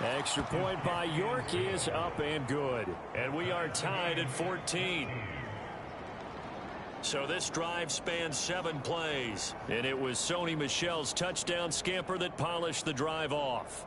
Extra point by York is up and good. And we are tied at 14. So this drive spanned 7 plays, and it was Sony Michel's touchdown scamper that polished the drive off.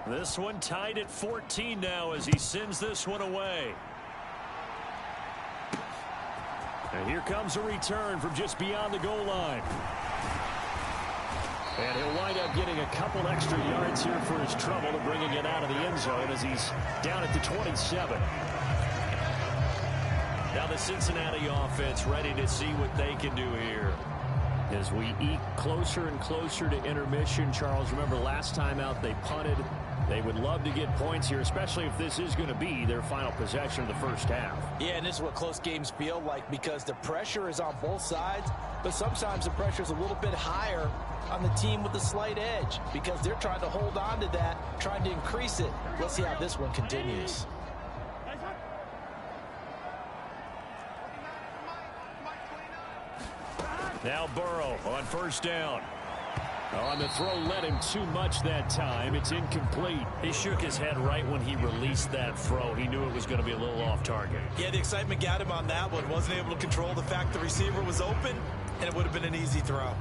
This one tied at 14 now as he sends this one away. And here comes a return from just beyond the goal line. And he'll wind up getting a couple extra yards here for his trouble to bringing it out of the end zone as he's down at the 27. Now the Cincinnati offense ready to see what they can do here. As we eke closer and closer to intermission, Charles, remember last time out they punted. They would love to get points here, especially if this is going to be their final possession of the first half. Yeah, and this is what close games feel like because the pressure is on both sides, but sometimes the pressure is a little bit higher on the team with the slight edge because they're trying to hold on to that, trying to increase it. Let's see how this one continues. Now Burrow on first down. On the throw, led him too much that time. It's incomplete. He shook his head right when he released that throw. He knew it was going to be a little off target. Yeah, the excitement got him on that one. Wasn't able to control the fact the receiver was open, and it would have been an easy throw.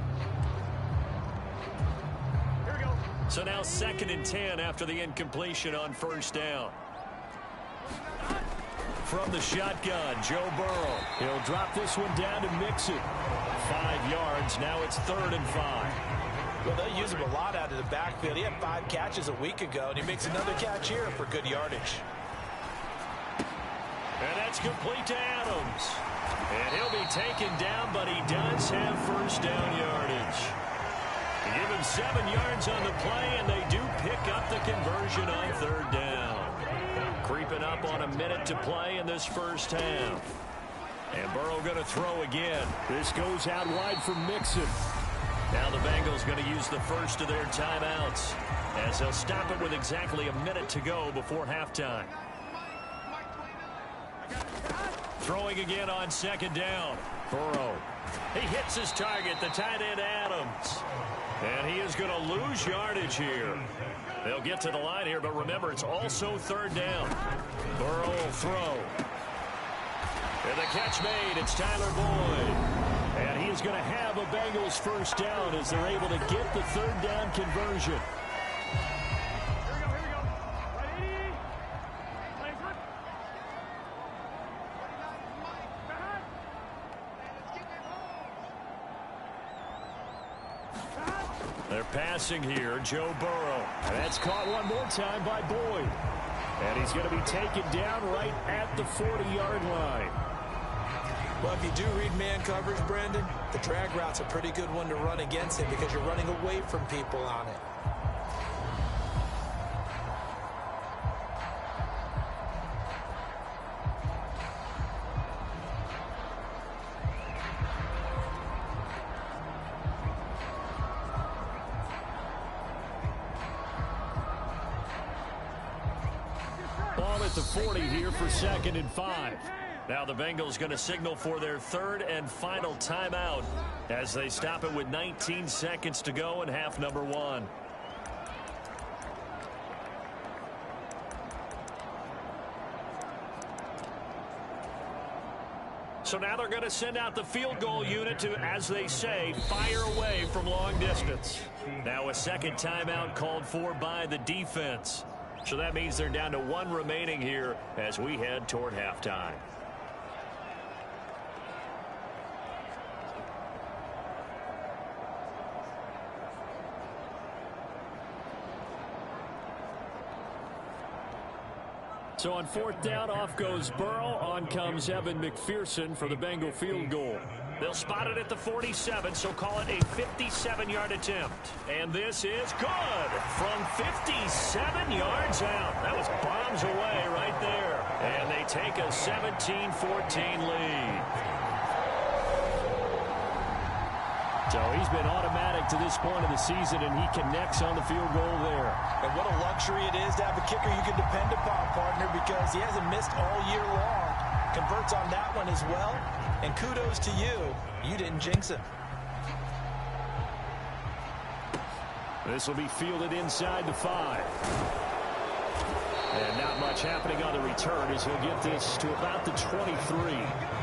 Here we go. So now 2nd and 10 after the incompletion on first down. From the shotgun, Joe Burrow. He'll drop this one down to mix it. 5 yards. Now it's 3rd and 5. Well, they'll use him a lot out of the backfield. He had 5 catches a week ago, and he makes another catch here for good yardage. And that's complete to Adams. And he'll be taken down, but he does have first down yardage. They give him 7 yards on the play, and they do pick up the conversion on 3rd down. Creeping up on a minute to play in this first half. And Burrow going to throw again. This goes out wide for Mixon. Now the Bengals going to use the first of their timeouts as they'll stop it with exactly a minute to go before halftime. Throwing again on 2nd down. Burrow. He hits his target, the tight end Adams. And he is going to lose yardage here. They'll get to the line here, but remember, it's also 3rd down. Burrow will throw. And the catch made. It's Tyler Boyd. And he is going to have a Bengals first down as they're able to get the 3rd down conversion. Here we go. Ready? Play front. They're passing here, Joe Burrow. And that's caught one more time by Boyd. And he's going to be taken down right at the 40-yard line. Well, if you do read man coverage, Brandon, the drag route's a pretty good one to run against him because you're running away from people on it. ball at the 40 here for 2nd and 5. Now the Bengals going to signal for their 3rd and final timeout as they stop it with 19 seconds to go in half number 1. So now they're going to send out the field goal unit to, as they say, fire away from long distance. Now a 2nd timeout called for by the defense. So that means they're down to 1 remaining here as we head toward halftime. So on 4th down, off goes Burrow. On comes Evan McPherson for the Bengal field goal. They'll spot it at the 47, so call it a 57-yard attempt. And this is good from 57 yards out. That was bombs away right there. And they take a 17-14 lead. So he's been automatic to this point of the season, and he connects on the field goal there. And what a luxury it is to have a kicker you can depend upon, partner, because he hasn't missed all year long. Converts on that one as well. And kudos to you. You didn't jinx him. This will be fielded inside the 5. And not much happening on the return as he'll get this to about the 23.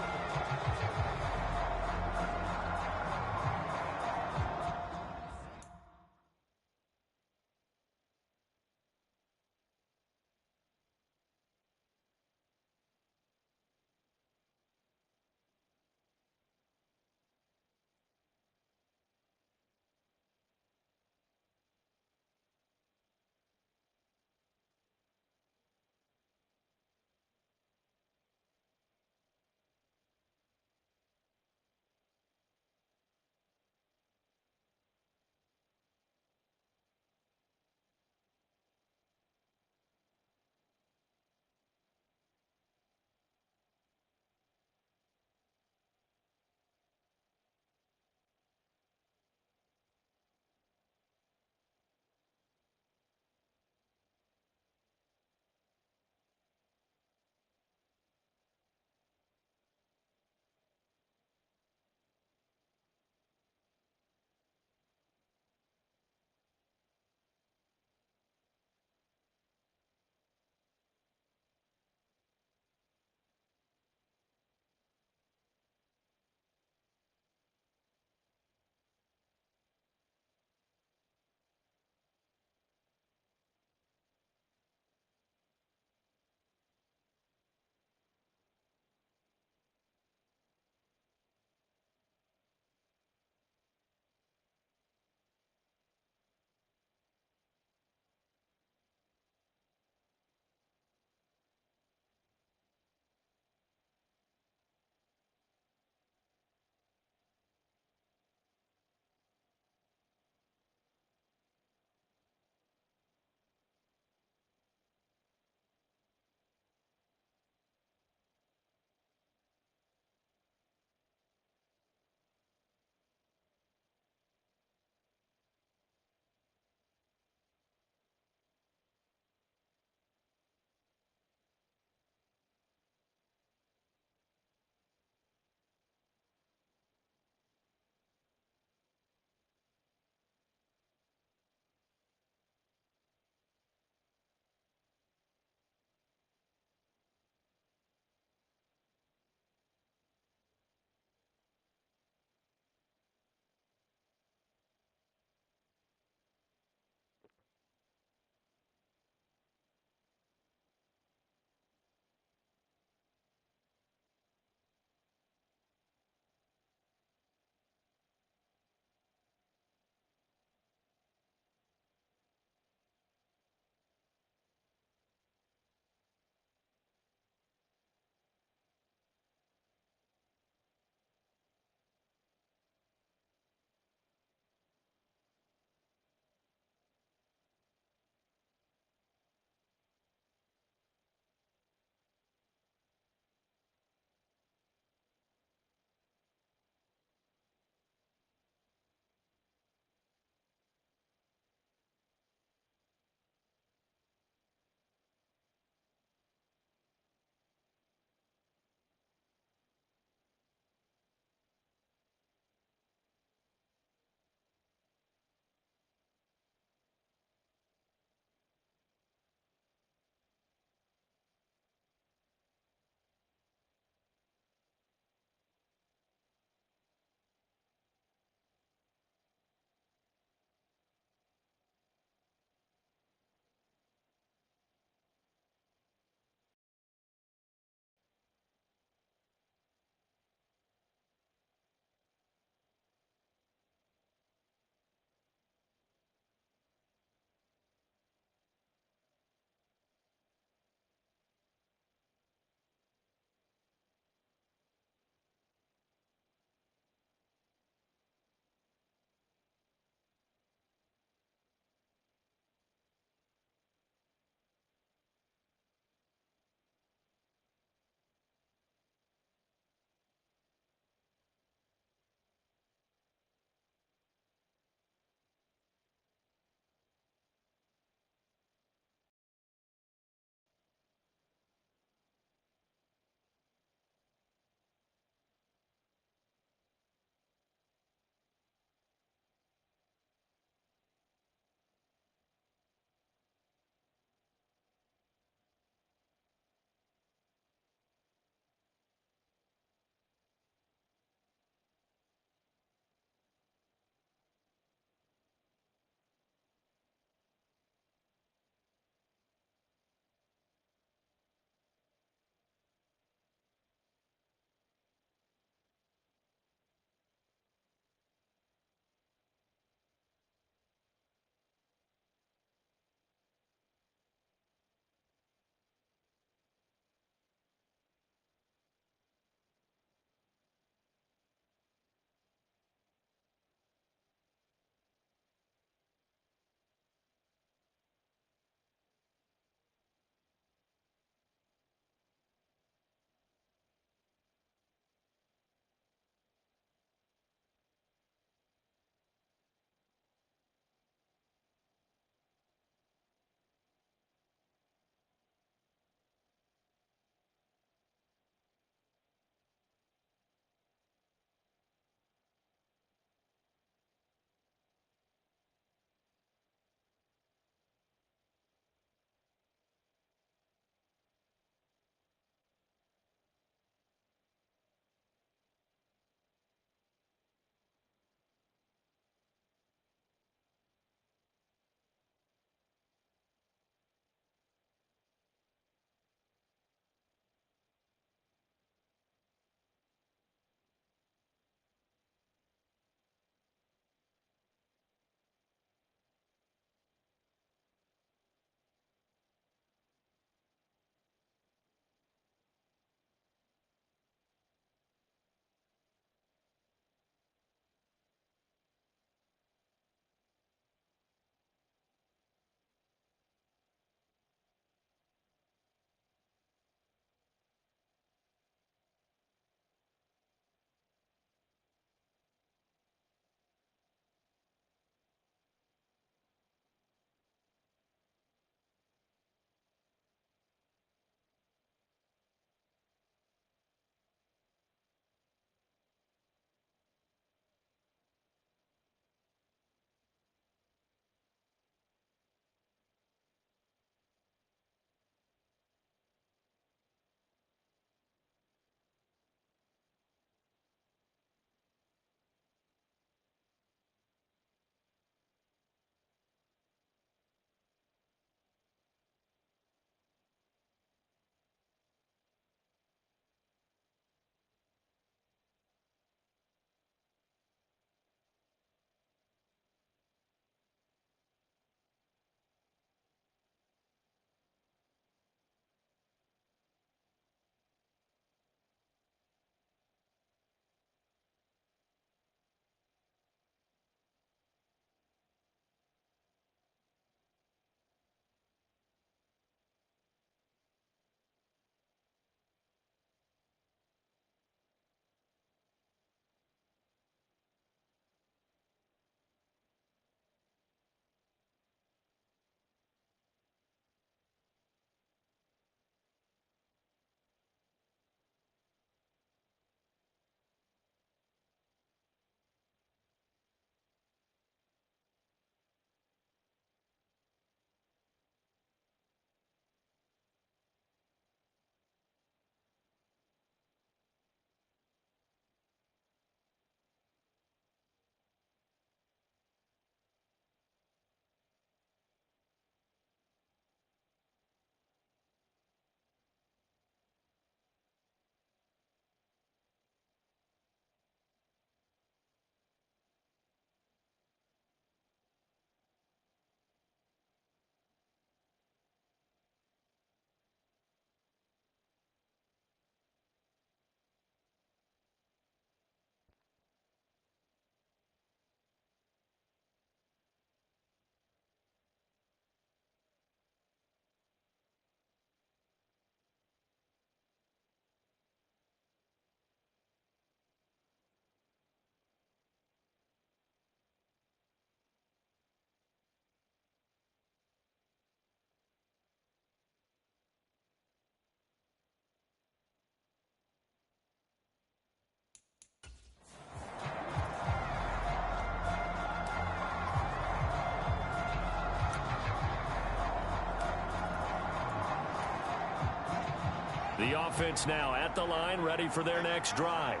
The offense now at the line, ready for their next drive.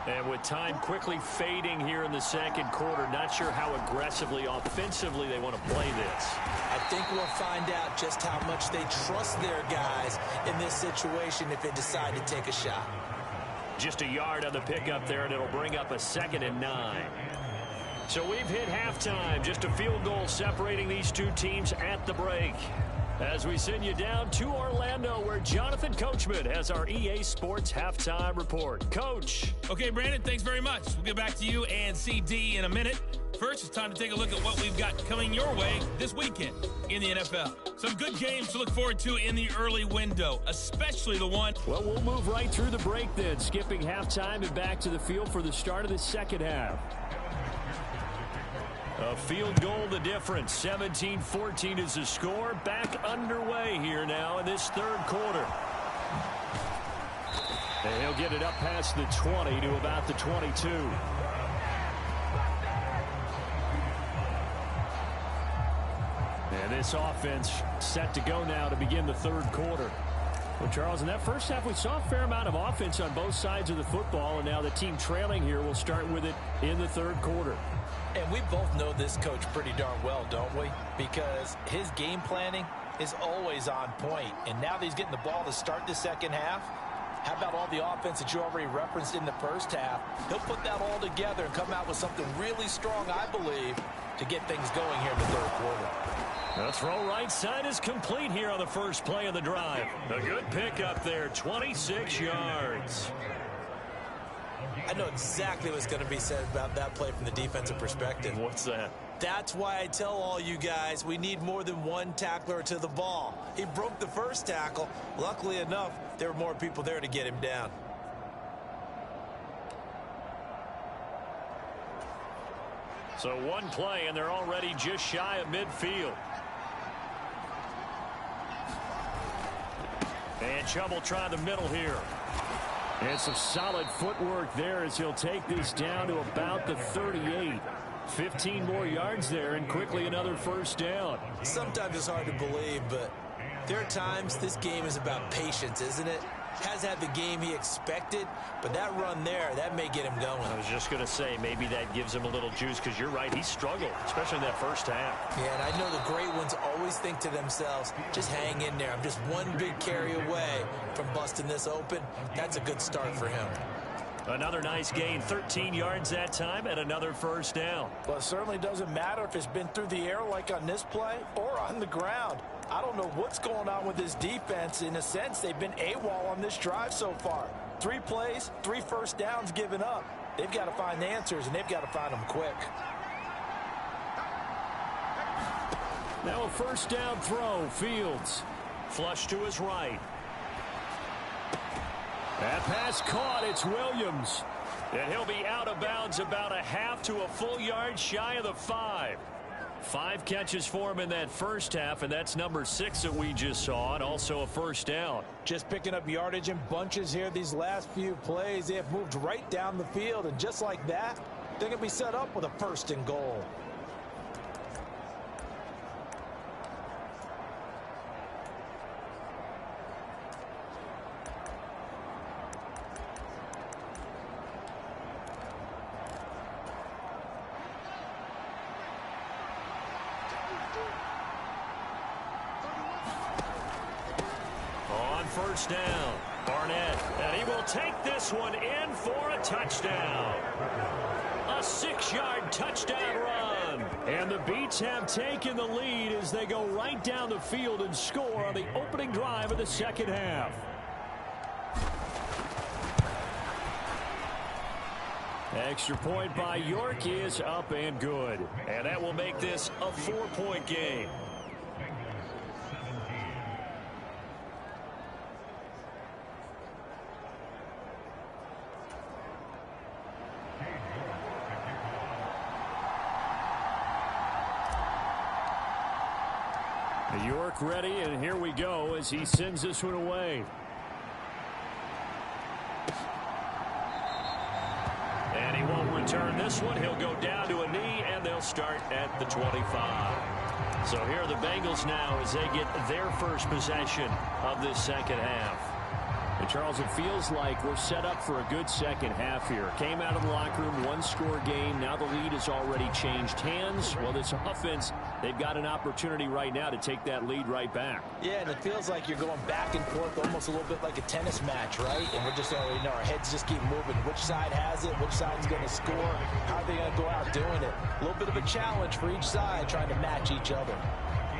And with time quickly fading here in the second quarter, not sure how aggressively, offensively they want to play this. I think we'll find out just how much they trust their guys in this situation if they decide to take a shot. Just a yard on the pickup there, and it'll bring up a 2nd and 9. So we've hit halftime. Just a field goal separating these two teams at the break. As we send you down to Orlando, where Jonathan Coachman has our EA Sports Halftime Report. Coach. Okay, Brandon, thanks very much. We'll get back to you and CD in a minute. First, it's time to take a look at what we've got coming your way this weekend in the NFL. Some good games to look forward to in the early window, especially the one. Well, we'll move right through the break then, skipping halftime and back to the field for the start of the second half. A field goal the difference. 17-14 is the score. Back underway here now in this third quarter. And he'll get it up past the 20 to about the 22. And this offense set to go now to begin the third quarter. Well, Charles, in that first half, we saw a fair amount of offense on both sides of the football, and now the team trailing here will start with it in the third quarter. And we both know this coach pretty darn well, don't we? Because his game planning is always on point. And now that he's getting the ball to start the second half, how about all the offense that you already referenced in the first half? He'll put that all together and come out with something really strong, I believe, to get things going here in the third quarter. The throw right side is complete here on the first play of the drive. A good pickup there, 26 yards. I know exactly what's going to be said about that play from the defensive perspective. What's that? That's why I tell all you guys we need more than one tackler to the ball. He broke the first tackle. Luckily enough, there were more people there to get him down. So one play, and they're already just shy of midfield. And Chubb try the middle here. And some solid footwork there as he'll take this down to about the 38. 15 more yards there, and quickly another first down. Sometimes it's hard to believe, but there are times this game is about patience, isn't it? Has had the game he expected, but that run there, that may get him going. I was just going to say, maybe that gives him a little juice, because you're right, he struggled, especially in that first half. Yeah, and I know the great ones always think to themselves, just hang in there. I'm just one big carry away from busting this open. That's a good start for him. Another nice gain, 13 yards that time, and another first down. Well, it certainly doesn't matter if it's been through the air like on this play or on the ground. I don't know what's going on with this defense. In a sense, they've been AWOL on this drive so far. 3 plays, 3 first downs given up. They've got to find the answers, and they've got to find them quick. Now a first down throw. Fields flush to his right. That pass caught. It's Williams. And he'll be out of bounds about a half to a full yard shy of the 5. 5 catches for him in that first half, and that's number 6 that we just saw, and also a first down. Just picking up yardage in bunches here these last few plays. They have moved right down the field, and just like that, they're going to be set up with a first and goal. First down, Barnett, and he will take this one in for a touchdown. A 6-yard touchdown run. And the Beats have taken the lead as they go right down the field and score on the opening drive of the second half. Extra point by York is up and good. And that will make this a 4-point game. York ready, and here we go as he sends this one away. And he won't return this one. He'll go down to a knee, and they'll start at the 25. So here are the Bengals now as they get their first possession of this second half. And, Charles, it feels like we're set up for a good second half here. Came out of the locker room, one-score game. Now the lead has already changed hands. Well, this offense, they've got an opportunity right now to take that lead right back. Yeah, and it feels like you're going back and forth almost a little bit like a tennis match, right? And we're just, our heads just keep moving. Which side has it? Which side's going to score? How are they going to go out doing it? A little bit of a challenge for each side trying to match each other.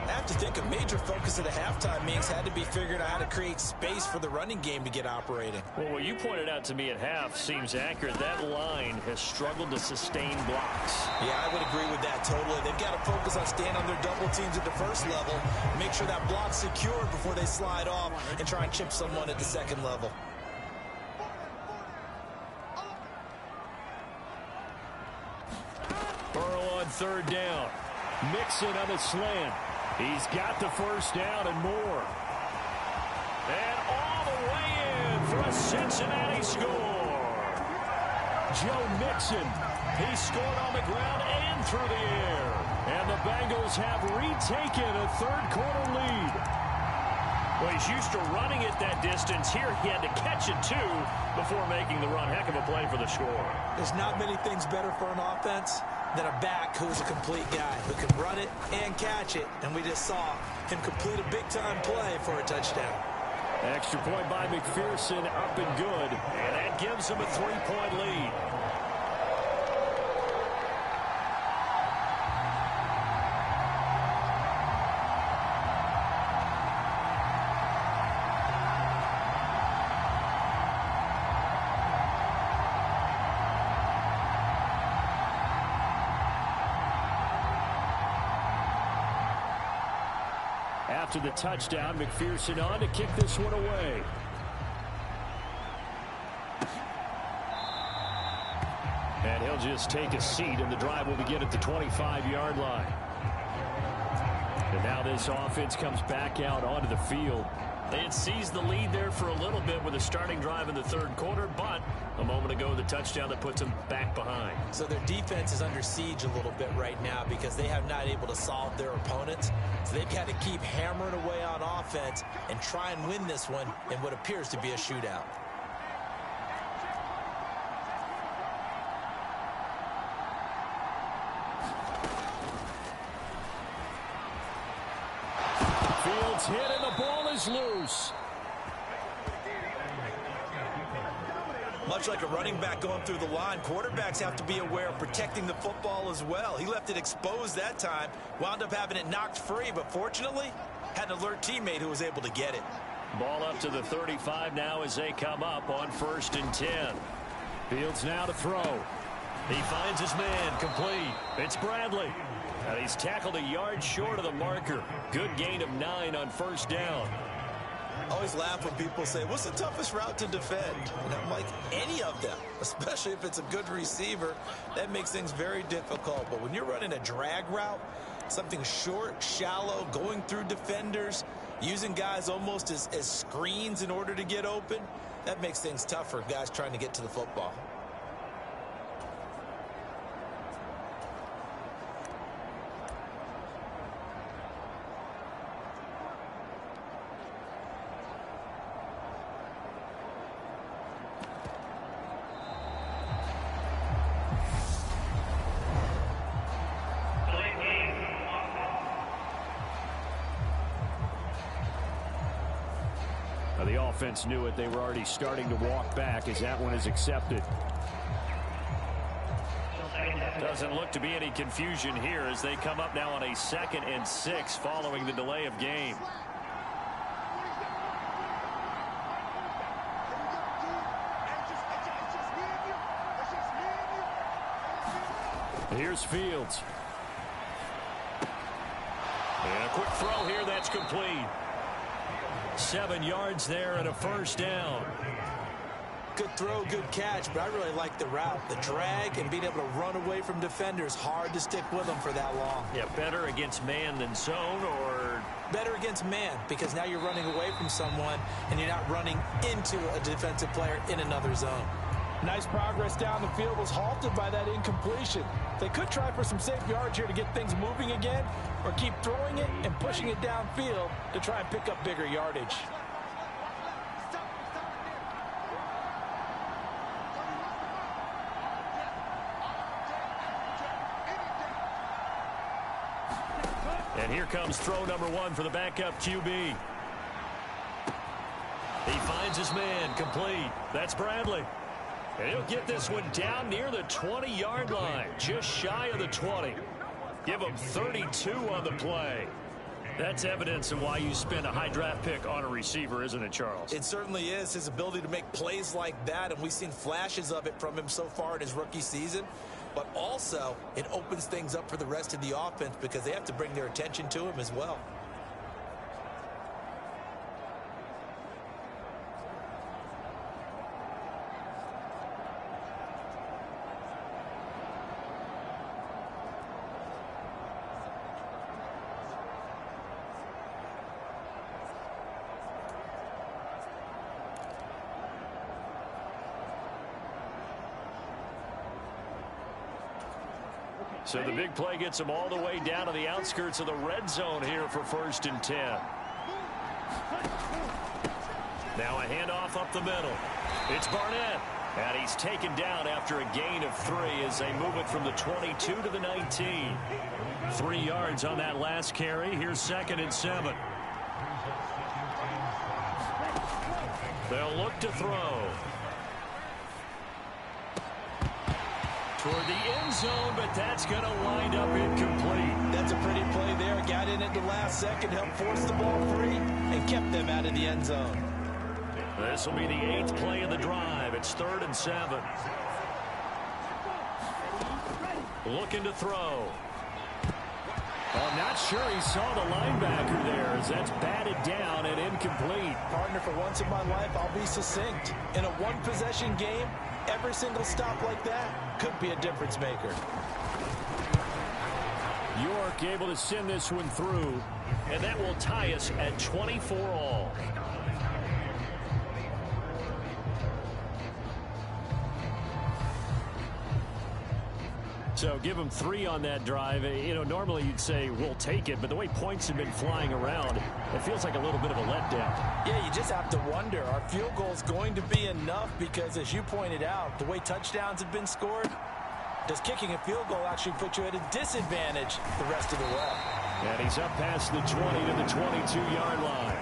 I have to think a major focus of the halftime meetings had to be figuring out how to create space for the running game to get operating. Well, what you pointed out to me at half seems accurate. That line has struggled to sustain blocks. Yeah, I would agree with that totally. They've got to focus on staying on their double teams at the first level, make sure that block's secured before they slide off and try and chip someone at the second level. Burrow on third down. Mixon on the slant. He's got the first down and more. And all the way in for a Cincinnati score. Joe Mixon. He scored on the ground and through the air. And the Bengals have retaken a third-quarter lead. Well, he's used to running it that distance. Here he had to catch it, too, before making the run. Heck of a play for the score. There's not many things better for an offense than a back who's a complete guy who can run it and catch it. And we just saw him complete a big-time play for a touchdown. Extra point by McPherson, up and good. And that gives him a 3-point lead. After the touchdown, McPherson on to kick this one away. And he'll just take a seat, and the drive will begin at the 25-yard line. And now this offense comes back out onto the field. They had seized the lead there for a little bit with a starting drive in the third quarter, but a moment ago, the touchdown that puts them back behind. So their defense is under siege a little bit right now because they have not able to solve their opponents. So they've got to keep hammering away on offense and try and win this one in what appears to be a shootout. Fields hit and the ball is loose. Much like a running back going through the line, quarterbacks have to be aware of protecting the football as well. He left it exposed that time, wound up having it knocked free, but fortunately had an alert teammate who was able to get it. Ball up to the 35 now as they come up on 1st and 10. Fields now to throw. He finds his man, complete. It's Bradley. And he's tackled a yard short of the marker. Good gain of 9 on 1st down. I always laugh when people say, what's the toughest route to defend? And I'm like, any of them, especially if it's a good receiver. That makes things very difficult. But when you're running a drag route, something short, shallow, going through defenders, using guys almost as screens in order to get open, that makes things tough for guys trying to get to the football. The offense knew it. They were already starting to walk back as that one is accepted. Doesn't look to be any confusion here as they come up now on a 2nd and 6 following the delay of game. Here's Fields. And a quick throw here that's complete. 7 yards there and a 1st down. Good throw, good catch, but I really like the route. The drag and being able to run away from defenders, hard to stick with them for that long. Yeah, better against man than zone, or? Better against man, because now you're running away from someone and you're not running into a defensive player in another zone. Nice progress down the field was halted by that incompletion. They could try for some safe yards here to get things moving again, or keep throwing it and pushing it downfield to try and pick up bigger yardage. And here comes throw number 1 for the backup QB. He finds his man, complete. That's Bradley. And he'll get this one down near the 20-yard line, just shy of the 20. Give him 32 on the play. That's evidence of why you spend a high draft pick on a receiver, isn't it, Charles? It certainly is. His ability to make plays like that, and we've seen flashes of it from him so far in his rookie season. But also, it opens things up for the rest of the offense because they have to bring their attention to him as well. So the big play gets him all the way down to the outskirts of the red zone here for 1st and 10. Now a handoff up the middle. It's Barnett. And he's taken down after a gain of 3 as they move it from the 22 to the 19. 3 yards on that last carry. Here's 2nd and 7. They'll look to throw. Toward the end zone, but that's going to wind up incomplete. That's a pretty play there. Got in at the last second, helped force the ball free, and kept them out of the end zone. This will be the 8th play of the drive. It's 3rd and 7. Looking to throw. I'm not sure he saw the linebacker there as that's batted down and incomplete. Partner, for once in my life, I'll be succinct. In a one-possession game, every single stop like that could be a difference maker. York able to send this one through, and that will tie us at 24 all. So give them 3 on that drive. You know, normally you'd say we'll take it, but the way points have been flying around, it feels like a little bit of a letdown. Yeah, you just have to wonder, are field goals going to be enough? Because as you pointed out, the way touchdowns have been scored, does kicking a field goal actually put you at a disadvantage the rest of the way? And he's up past the 20 to the 22-yard line.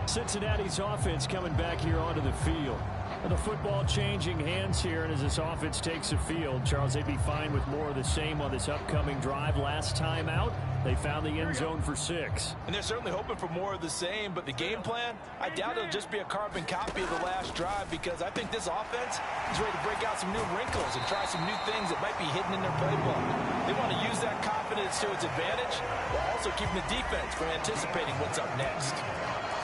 Cincinnati's offense coming back here onto the field. The football changing hands here, and as this offense takes the field, Charles, they'd be fine with more of the same on this upcoming drive. Last time out, they found the end zone for 6. And they're certainly hoping for more of the same, but the game plan, I doubt it'll just be a carbon copy of the last drive, because I think this offense is ready to break out some new wrinkles and try some new things that might be hidden in their playbook. They want to use that confidence to its advantage, while also keeping the defense from anticipating what's up next.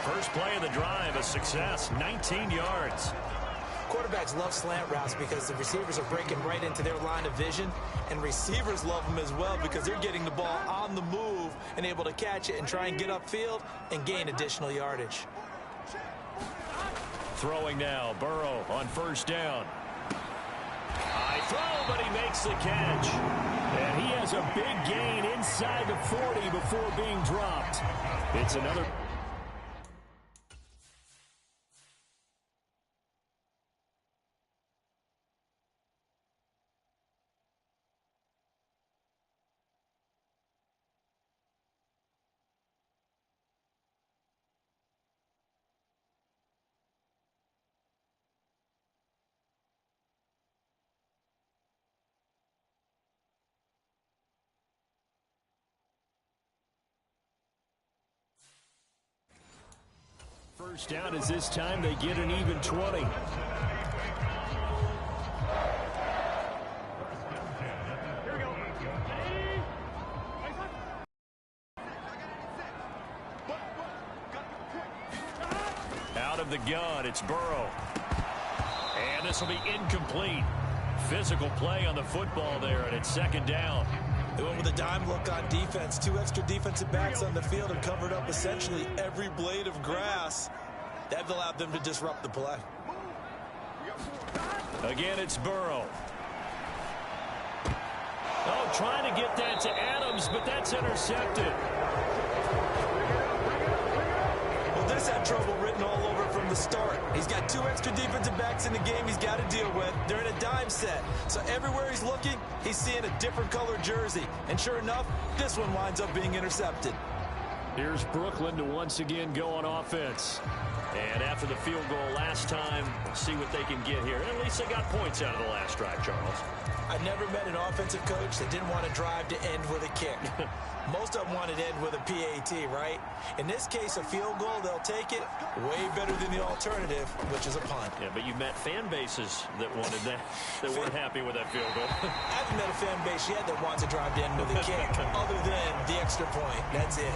First play of the drive, a success, 19 yards. Quarterbacks love slant routes because the receivers are breaking right into their line of vision, and receivers love them as well because they're getting the ball on the move and able to catch it and try and get upfield and gain additional yardage. Throwing now, Burrow on 1st down. High throw, but he makes the catch. And he has a big gain inside the 40 before being dropped. It's another... First down is this time they get an even 20. Out of the gun, it's Burrow. And this will be incomplete. Physical play on the football there, and it's 2nd down. They went with a dime look on defense. 2 extra defensive backs on the field and covered up essentially every blade of grass. That allowed them to disrupt the play. Again, it's Burrow. Oh, trying to get that to Adams, but that's intercepted. Well, this had trouble written all over from the to start. He's got 2 extra defensive backs in the game he's got to deal with. They're in a dime set. So everywhere he's looking, he's seeing a different color jersey. And sure enough, this one winds up being intercepted. Here's Brooklyn to once again go on offense. And after the field goal last time, see what they can get here. At least they got points out of the last drive, Charles. I've never met an offensive coach that didn't want to drive to end with a kick. Most of them wanted to end with a PAT, right? In this case, a field goal, they'll take it way better than the alternative, which is a punt. Yeah, but you met fan bases that wanted that, that weren't happy with that field goal. I haven't met a fan base yet that wants to drive to end with a kick, other than the extra point. That's it.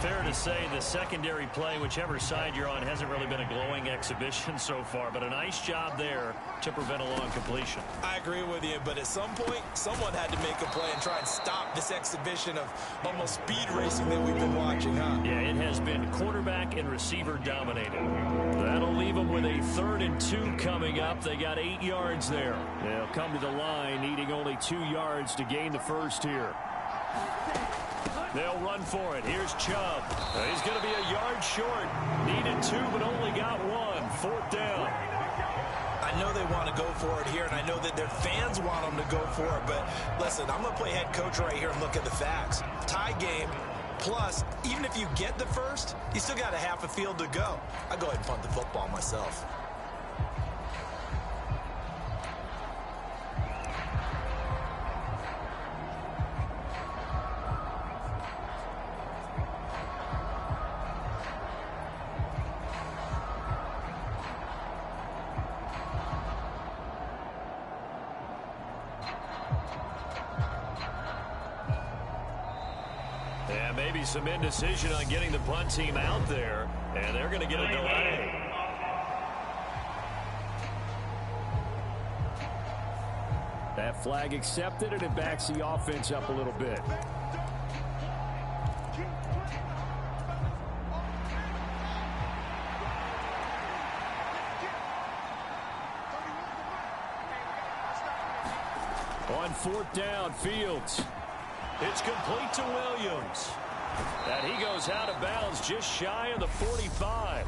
Fair to say the secondary play, whichever side you're on, hasn't really been a glowing exhibition so far, but a nice job there to prevent a long completion. I agree with you, but at some point, someone had to make a play and try and stop this exhibition of almost speed racing that we've been watching, huh? Yeah, it has been quarterback and receiver dominated. That'll leave them with a 3rd and 2 coming up. They got 8 yards there. They'll come to the line, needing only 2 yards to gain the first here. They'll run for it. Here's Chubb. He's going to be a yard short. Needed 2, but only got 1. 4th down. I know they want to go for it here, and I know that their fans want them to go for it, but listen, I'm going to play head coach right here and look at the facts. Tie game, plus, even if you get the first, you still got a half a field to go. I'll go ahead and punt the football myself. Maybe some indecision on getting the punt team out there, and they're going to get a delay. That flag accepted, and it backs the offense up a little bit. On 4th down, Fields. It's complete to Williams. And he goes out of bounds just shy of the 45.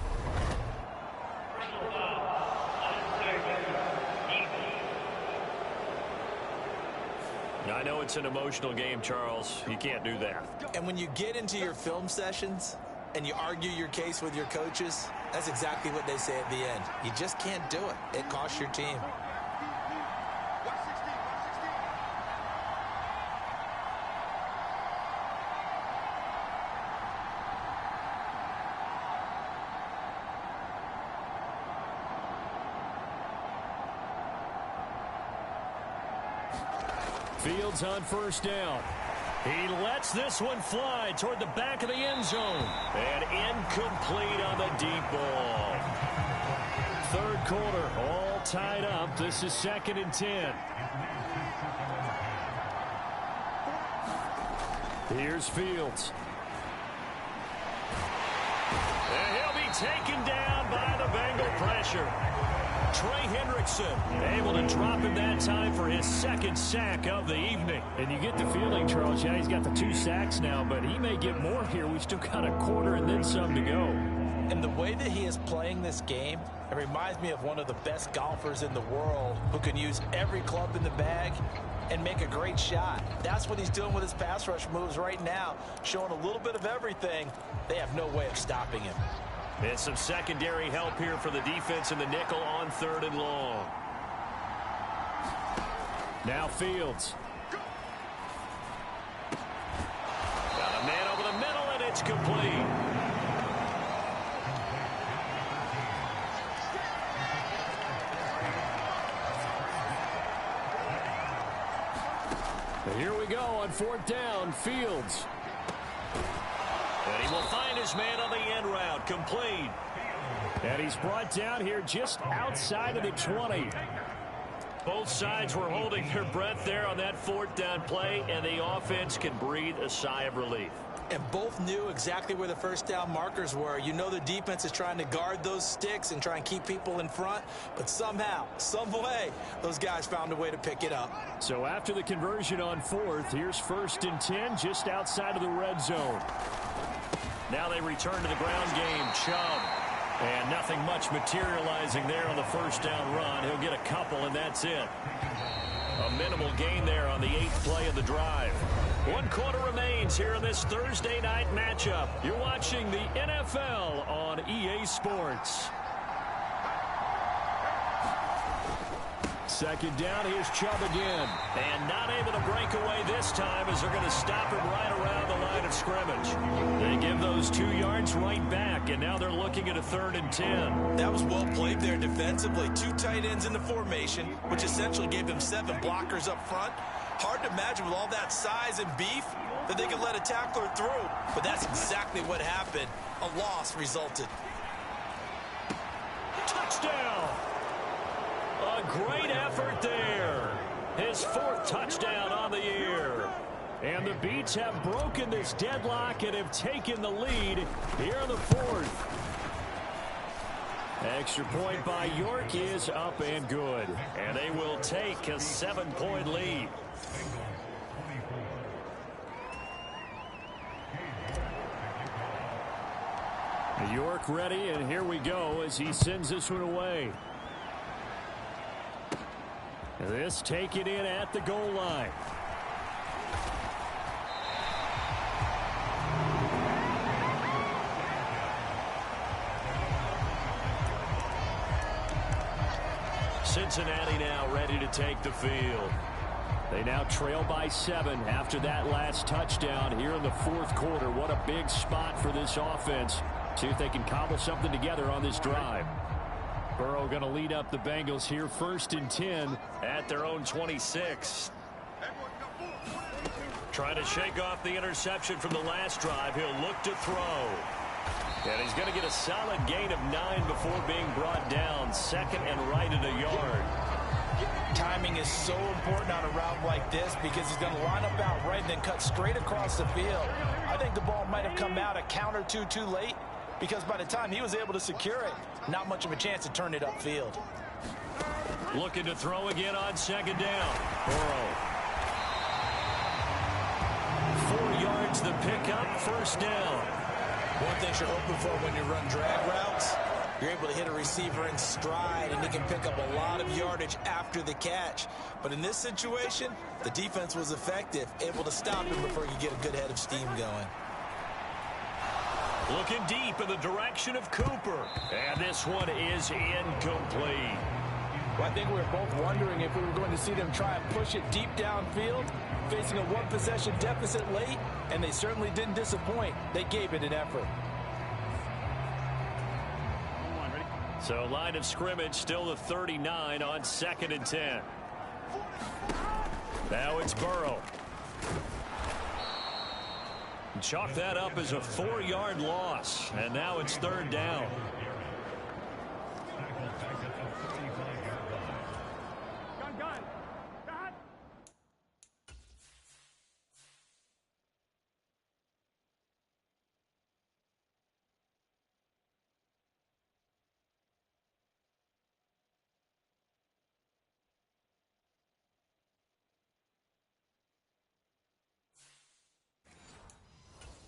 I know it's an emotional game, Charles. You can't do that. And when you get into your film sessions and you argue your case with your coaches, that's exactly what they say at the end. You just can't do it. It costs your team. Fields on 1st down. He lets this one fly toward the back of the end zone. And incomplete on the deep ball. 3rd quarter, all tied up. This is 2nd and 10. Here's Fields. And he'll be taken down by the Bengal pressure. Trey Hendrickson able to drop him that time for his 2nd sack of the evening. And you get the feeling, Charles, yeah, he's got the 2 sacks now, but he may get more here. We still got a quarter and then some to go. And the way that he is playing this game, it reminds me of one of the best golfers in the world who can use every club in the bag and make a great shot. That's what he's doing with his pass rush moves right now, showing a little bit of everything. They have no way of stopping him. And some secondary help here for the defense in the nickel on 3rd and long. Now Fields. Got a man over the middle, and it's complete. And here we go on 4th down, Fields. And he will find his man on the end route, complete. And he's brought down here just outside of the 20. Both sides were holding their breath there on that 4th down play, and the offense can breathe a sigh of relief. And both knew exactly where the 1st down markers were. You know the defense is trying to guard those sticks and try and keep people in front, but somehow, some way, those guys found a way to pick it up. So after the conversion on 4th, here's 1st and 10 just outside of the red zone. Now they return to the ground game. Chubb And nothing much materializing there on the first down run. He'll get a couple, and that's it. A minimal gain there on the 8th play of the drive. 1 quarter remains here in this Thursday night matchup. You're watching the NFL on EA Sports. Second down, here's Chubb again. And not able to break away this time as they're going to stop him right around the line of scrimmage. They give those 2 yards right back, and now they're looking at a 3rd and 10. That was well played there defensively. 2 tight ends in the formation, which essentially gave them 7 blockers up front. Hard to imagine with all that size and beef that they could let a tackler through. But that's exactly what happened. A loss resulted. Touchdown! A great effort there. His 4th touchdown on the year. And the Beats have broken this deadlock and have taken the lead here in the 4th. Extra point by York is up and good. And they will take a 7-point lead. York ready, and here we go as he sends this one away. This taken in at the goal line. Cincinnati now ready to take the field. They now trail by 7 after that last touchdown here in the 4th quarter. What a big spot for this offense. See if they can cobble something together on this drive. Burrow going to lead up the Bengals here 1st and 10 at their own 26. Trying to shake off the interception from the last drive. He'll look to throw. And he's going to get a solid gain of 9 before being brought down. 2nd and right at a yard. Timing is so important on a route like this because he's going to line up out right and then cut straight across the field. I think the ball might have come out a count or two too late because by the time he was able to secure it, not much of a chance to turn it upfield. Looking to throw again on 2nd down. Burrow. 4 yards the pickup, 1st down. One thing you're hoping for when you run drag routes, you're able to hit a receiver in stride, and he can pick up a lot of yardage after the catch. But in this situation, the defense was effective, able to stop him before he could get a good head of steam going. Looking deep in the direction of Cooper. And this one is incomplete. Well, I think we were both wondering if we were going to see them try and push it deep downfield, facing a 1-possession deficit late, and they certainly didn't disappoint. They gave it an effort. So line of scrimmage still the 39 on 2nd and 10. Now it's Burrow. Chalk that up as a 4-yard loss, and now it's 3rd down.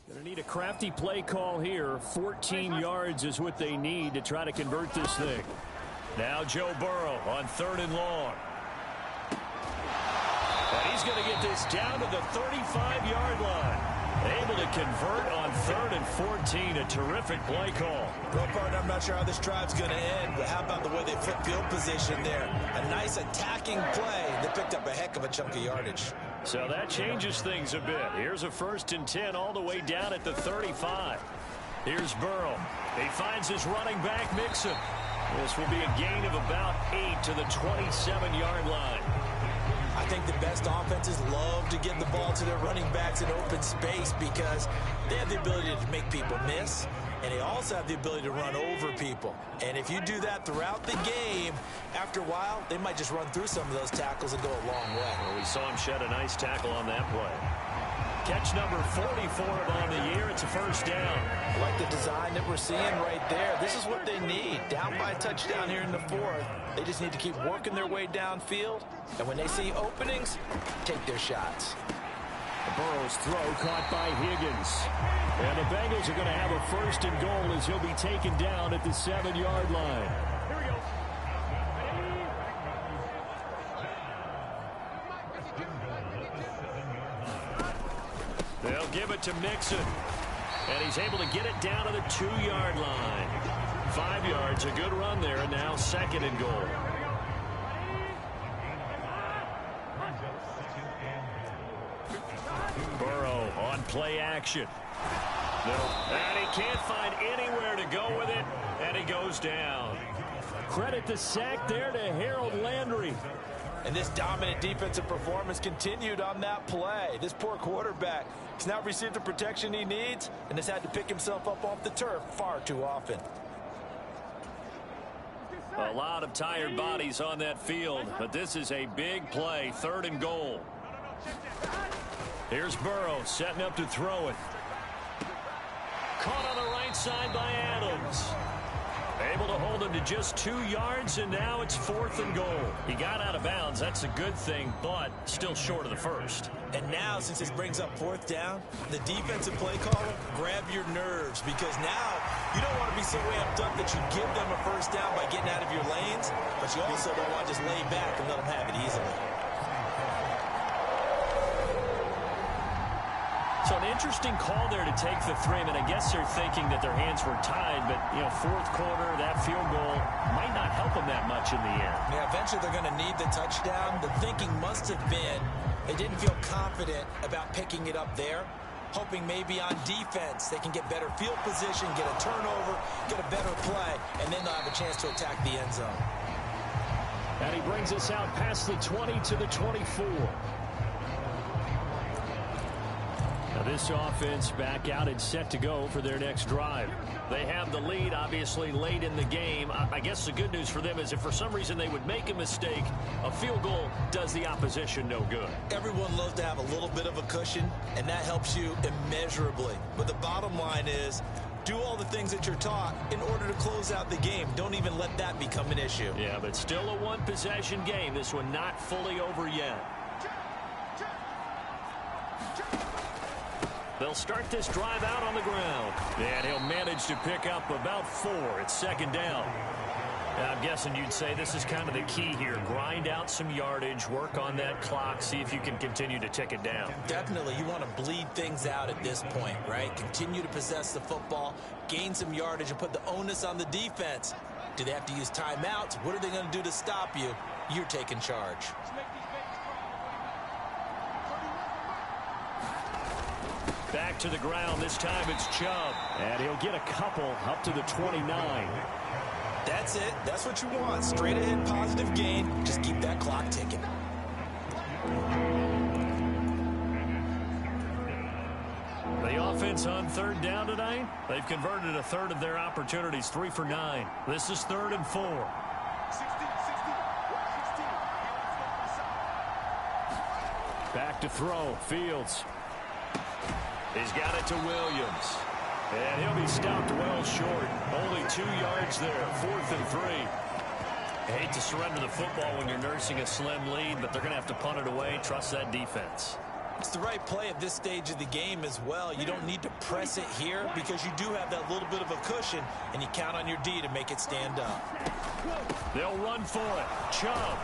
Going to need a crafty play call here. 14 yards is what they need to try to convert this thing. Now Joe Burrow on 3rd and long. And he's going to get this down to the 35-yard line. Able to convert on 3rd and 14. A terrific play call. Well, partner, I'm not sure how this drive's going to end, but how about the way they flip field position there? A nice attacking play that picked up a heck of a chunk of yardage. So that changes things a bit. Here's a 1st and 10 all the way down at the 35. Here's Burrow. He finds his running back, Mixon. This will be a gain of about 8 to the 27-yard line. I think the best offenses love to get the ball to their running backs in open space because they have the ability to make people miss, and they also have the ability to run over people. And if you do that throughout the game, after a while, they might just run through some of those tackles and go a long way. Well, we saw him shed a nice tackle on that play. Catch number 44 on the year. It's a 1st down. I like the design that we're seeing right there. This is what they need. Down by a touchdown here in the 4th. They just need to keep working their way downfield. And when they see openings, take their shots. Burrow's throw caught by Higgins. And the Bengals are going to have a 1st and goal as he'll be taken down at the 7-yard line. They'll give it to Mixon. And he's able to get it down to the 2-yard line. 5 yards, a good run there, and now 2nd and goal. Burrow on play action. No, and he can't find anywhere to go with it, and he goes down. Credit the sack there to Harold Landry. And this dominant defensive performance continued on that play. This poor quarterback has now received the protection he needs and has had to pick himself up off the turf far too often. A lot of tired bodies on that field, but this is a big play, 3rd and goal. Here's Burrow setting up to throw it. Caught on the right side by Adams. Able to hold him to just 2 yards, and now it's 4th and goal. He got out of bounds. That's a good thing, but still short of the 1st. And now, since this brings up 4th down, the defensive play caller, grab your nerves, because now you don't want to be so amped up that you give them a 1st down by getting out of your lanes, but you also don't want to just lay back and let them have it easily. So an interesting call there to take the 3. I mean, I guess they're thinking that their hands were tied, but, 4th quarter, that field goal might not help them that much in the end. Yeah, eventually they're going to need the touchdown. The thinking must have been they didn't feel confident about picking it up there, hoping maybe on defense they can get better field position, get a turnover, get a better play, and then they'll have a chance to attack the end zone. And he brings us out past the 20 to the 24. Now this offense back out and set to go for their next drive. They have the lead, obviously, late in the game. I guess the good news for them is if for some reason they would make a mistake, a field goal does the opposition no good. Everyone loves to have a little bit of a cushion, and that helps you immeasurably. But the bottom line is, do all the things that you're taught in order to close out the game. Don't even let that become an issue. Yeah, but still a one-possession game. This one not fully over yet. They'll start this drive out on the ground. And he'll manage to pick up about 4. It's 2nd down. I'm guessing you'd say this is kind of the key here. Grind out some yardage, work on that clock, see if you can continue to tick it down. Definitely. You want to bleed things out at this point, right? Continue to possess the football, gain some yardage, and put the onus on the defense. Do they have to use timeouts? What are they going to do to stop you? You're taking charge. Back to the ground. This time it's Chubb. And he'll get a couple up to the 29. That's it. That's what you want. Straight ahead positive gain. Just keep that clock ticking. The offense on 3rd down tonight, they've converted a 1/3 of their opportunities, 3 for 9. This is 3rd and 4. Back to throw. Fields. He's got it to Williams. And he'll be stopped well short. Only 2 yards there. 4th and 3. I hate to surrender the football when you're nursing a slim lead, but they're going to have to punt it away. Trust that defense. It's the right play at this stage of the game as well. You don't need to press it here because you do have that little bit of a cushion, and you count on your D to make it stand up. They'll run for it. Chubb.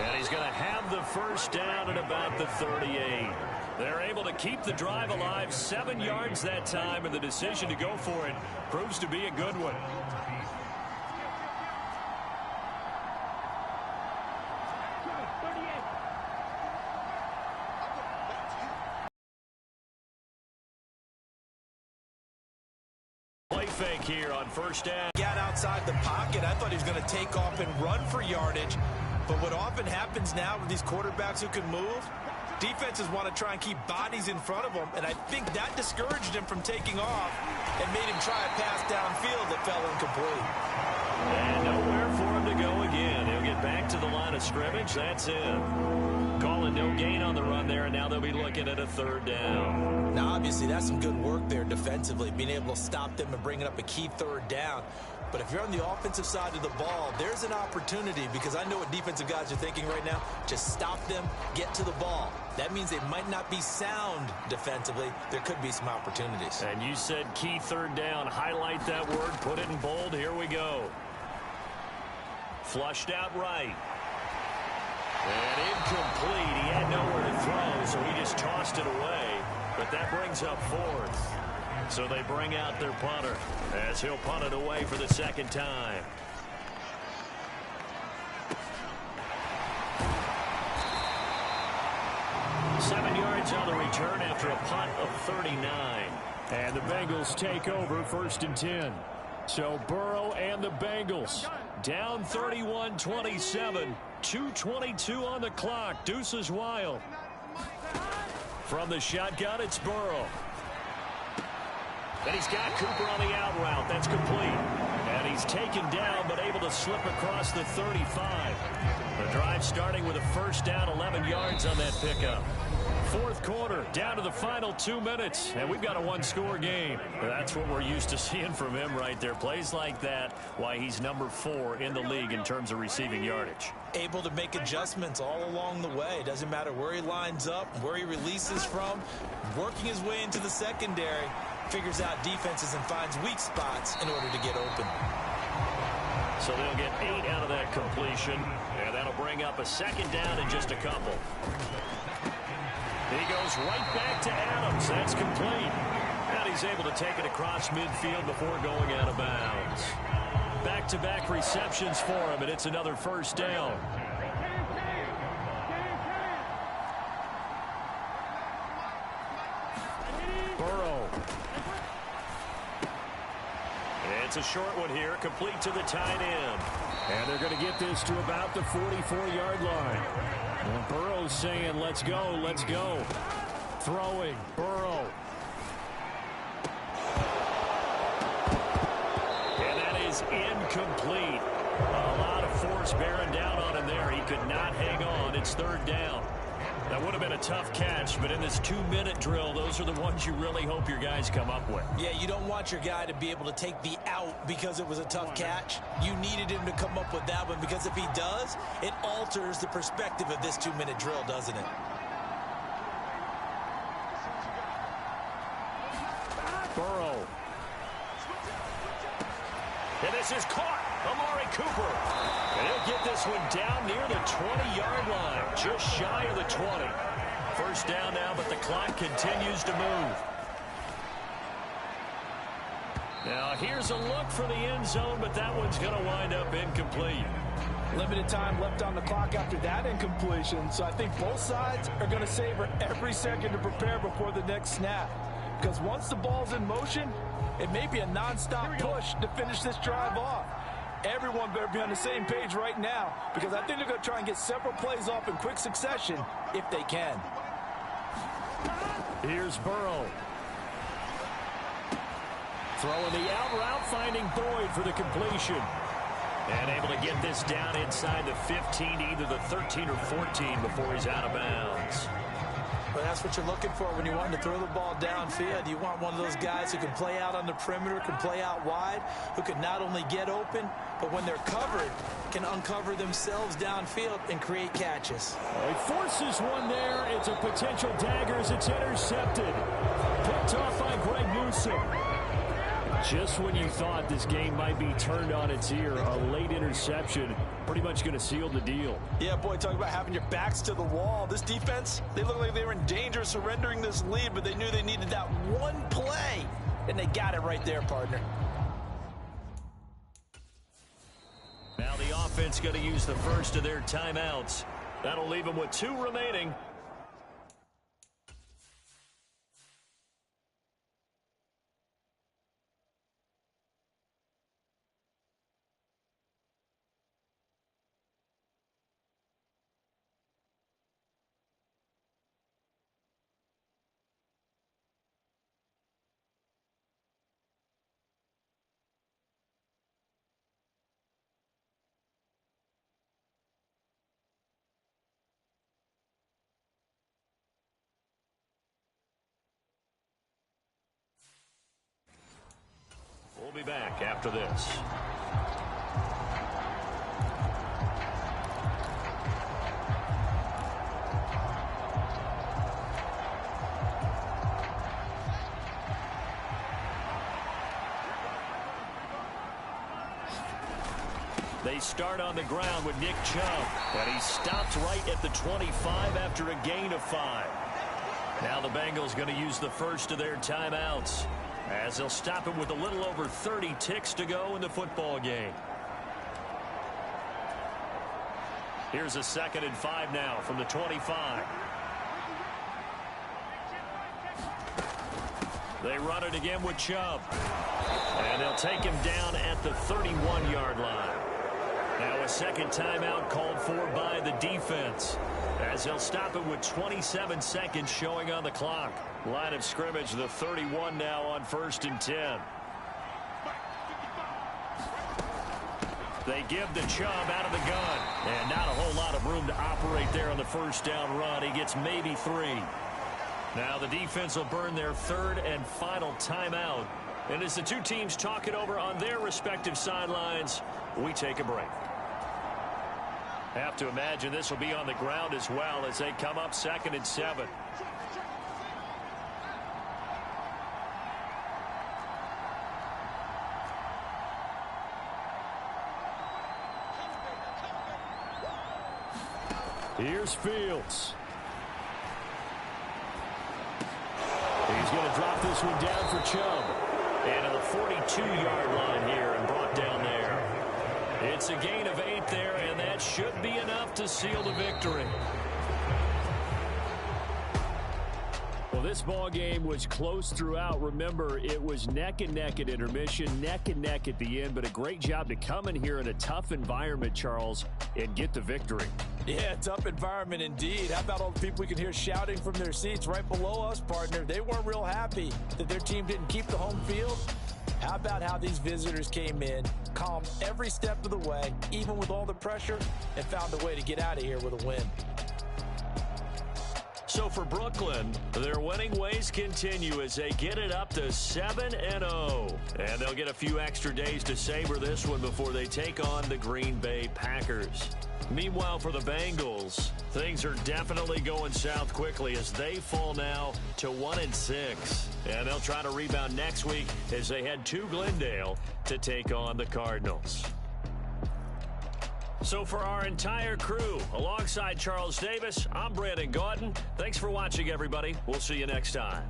And he's going to have the 1st down at about the 38. They're able to keep the drive alive, 7 yards that time, and the decision to go for it proves to be a good one. Play fake here on 1st down. Got outside the pocket. I thought he was going to take off and run for yardage. But what often happens now with these quarterbacks who can move, defenses want to try and keep bodies in front of them, and I think that discouraged him from taking off and made him try a pass downfield that fell incomplete. And nowhere for him to go again. He'll get back to the line of scrimmage. That's it. Calling no gain on the run there, and now they'll be looking at a 3rd down. Now, obviously, that's some good work there defensively, being able to stop them and bringing up a key 3rd down. But if you're on the offensive side of the ball, there's an opportunity, because I know what defensive guys are thinking right now. Just stop them, get to the ball. That means they might not be sound defensively. There could be some opportunities. And you said key third down. Highlight that word, put it in bold. Here we go. Flushed out right. And incomplete. He had nowhere to throw, so he just tossed it away. But that brings up fourth. So they bring out their punter as he'll punt it away for the second time. Seven yards on the return after a punt of 39. And the Bengals take over 1st and 10. So Burrow and the Bengals down 31-27. 2:22 on the clock. Deuces wild. From the shotgun, it's Burrow. And he's got Cooper on the out route. That's complete. And he's taken down, but able to slip across the 35. The drive starting with a first down, 11 yards on that pickup. Fourth quarter, down to the final 2 minutes, and we've got a one-score game. That's what we're used to seeing from him right there. Plays like that, why he's number 4 in the league in terms of receiving yardage. Able to make adjustments all along the way. Doesn't matter where he lines up, where he releases from. Working his way into the secondary, figures out defenses and finds weak spots in order to get open. So they'll get 8 out of that completion, and that'll bring up a second down in just a couple. He goes right back to Adams. That's complete. And he's able to take it across midfield before going out of bounds. Back-to-back receptions for him, and it's another first down. Burrow. It's a short one here, complete to the tight end. And they're going to get this to about the 44-yard line. And Burrow's saying, let's go, let's go. Throwing, Burrow. And that is incomplete. A lot of force bearing down on him there. He could not hang on. It's third down. That would have been a tough catch, but in this 2-minute drill, those are the ones you really hope your guys come up with. Yeah, you don't want your guy to be able to take the out because it was a tough catch. You needed him to come up with that one, because if he does, it alters the perspective of this 2-minute drill, doesn't it? Burrow. And this is caught. Amari Cooper. And he'll get this one down near the 20-yard line, just shy of the 20. First down now, but the clock continues to move. Now, here's a look for the end zone, but that one's going to wind up incomplete. Limited time left on the clock after that incompletion, so I think both sides are going to savor every second to prepare before the next snap. Because once the ball's in motion, it may be a nonstop push to finish this drive off. Everyone better be on the same page right now, because I think they're going to try and get several plays off in quick succession if they can. Here's Burrow. Throwing the out route, finding Boyd for the completion. And able to get this down inside the 15, either the 13 or 14 before he's out of bounds. But that's what you're looking for when you want to throw the ball downfield. You want one of those guys who can play out on the perimeter, can play out wide, who can not only get open, but when they're covered, can uncover themselves downfield and create catches. He forces one there. It's a potential dagger as it's intercepted. Picked off by Greg Newsome. Just when you thought this game might be turned on its ear, a late interception pretty much going to seal the deal. Yeah, boy, talk about having your backs to the wall. This defense, they look like they were in danger of surrendering this lead, but they knew they needed that one play, and they got it right there, partner. Now the offense going to use the first of their timeouts. That'll leave them with 2 remaining. We'll be back after this. They start on the ground with Nick Chubb, and he stopped right at the 25 after a gain of 5. Now the Bengals going to use the first of their timeouts, as they'll stop it with a little over 30 ticks to go in the football game. Here's a 2nd and 5 now from the 25. They run it again with Chubb, and they'll take him down at the 31-yard line. Now a second timeout called for by the defense, as they'll stop it with 27 seconds showing on the clock. Line of scrimmage, the 31 now on 1st and 10. They give the Chubb out of the gun, and not a whole lot of room to operate there on the first down run. He gets maybe 3. Now the defense will burn their 3rd and final timeout. And as the two teams talk it over on their respective sidelines, we take a break. Have to imagine this will be on the ground as well as they come up 2nd and 7. Here's Fields. He's going to drop this one down for Chubb. And to the 42-yard line here and brought down there. It's a gain of 8 there, and that should be enough to seal the victory. Well, this ball game was close throughout. Remember, it was neck and neck at intermission, neck and neck at the end, but a great job to come in here in a tough environment, Charles, and get the victory. Yeah, tough environment indeed. How about all the people we can hear shouting from their seats right below us, partner? They weren't real happy that their team didn't keep the home field. How about how these visitors came in, calmed every step of the way, even with all the pressure, and found a way to get out of here with a win. So for Brooklyn, their winning ways continue as they get it up to 7-0. And they'll get a few extra days to savor this one before they take on the Green Bay Packers. Meanwhile, for the Bengals, things are definitely going south quickly as they fall now to 1-6. And they'll try to rebound next week as they head to Glendale to take on the Cardinals. So for our entire crew, alongside Charles Davis, I'm Brandon Gaudin. Thanks for watching, everybody. We'll see you next time.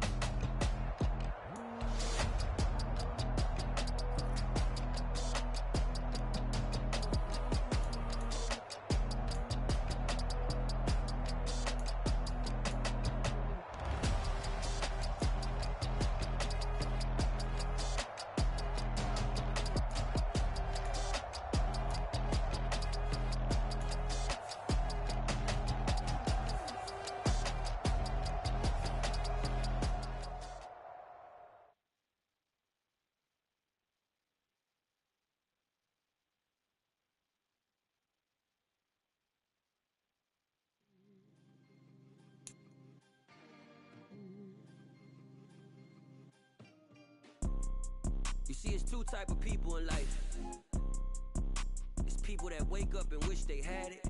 You see, it's two type of people in life. It's people that wake up and wish they had it,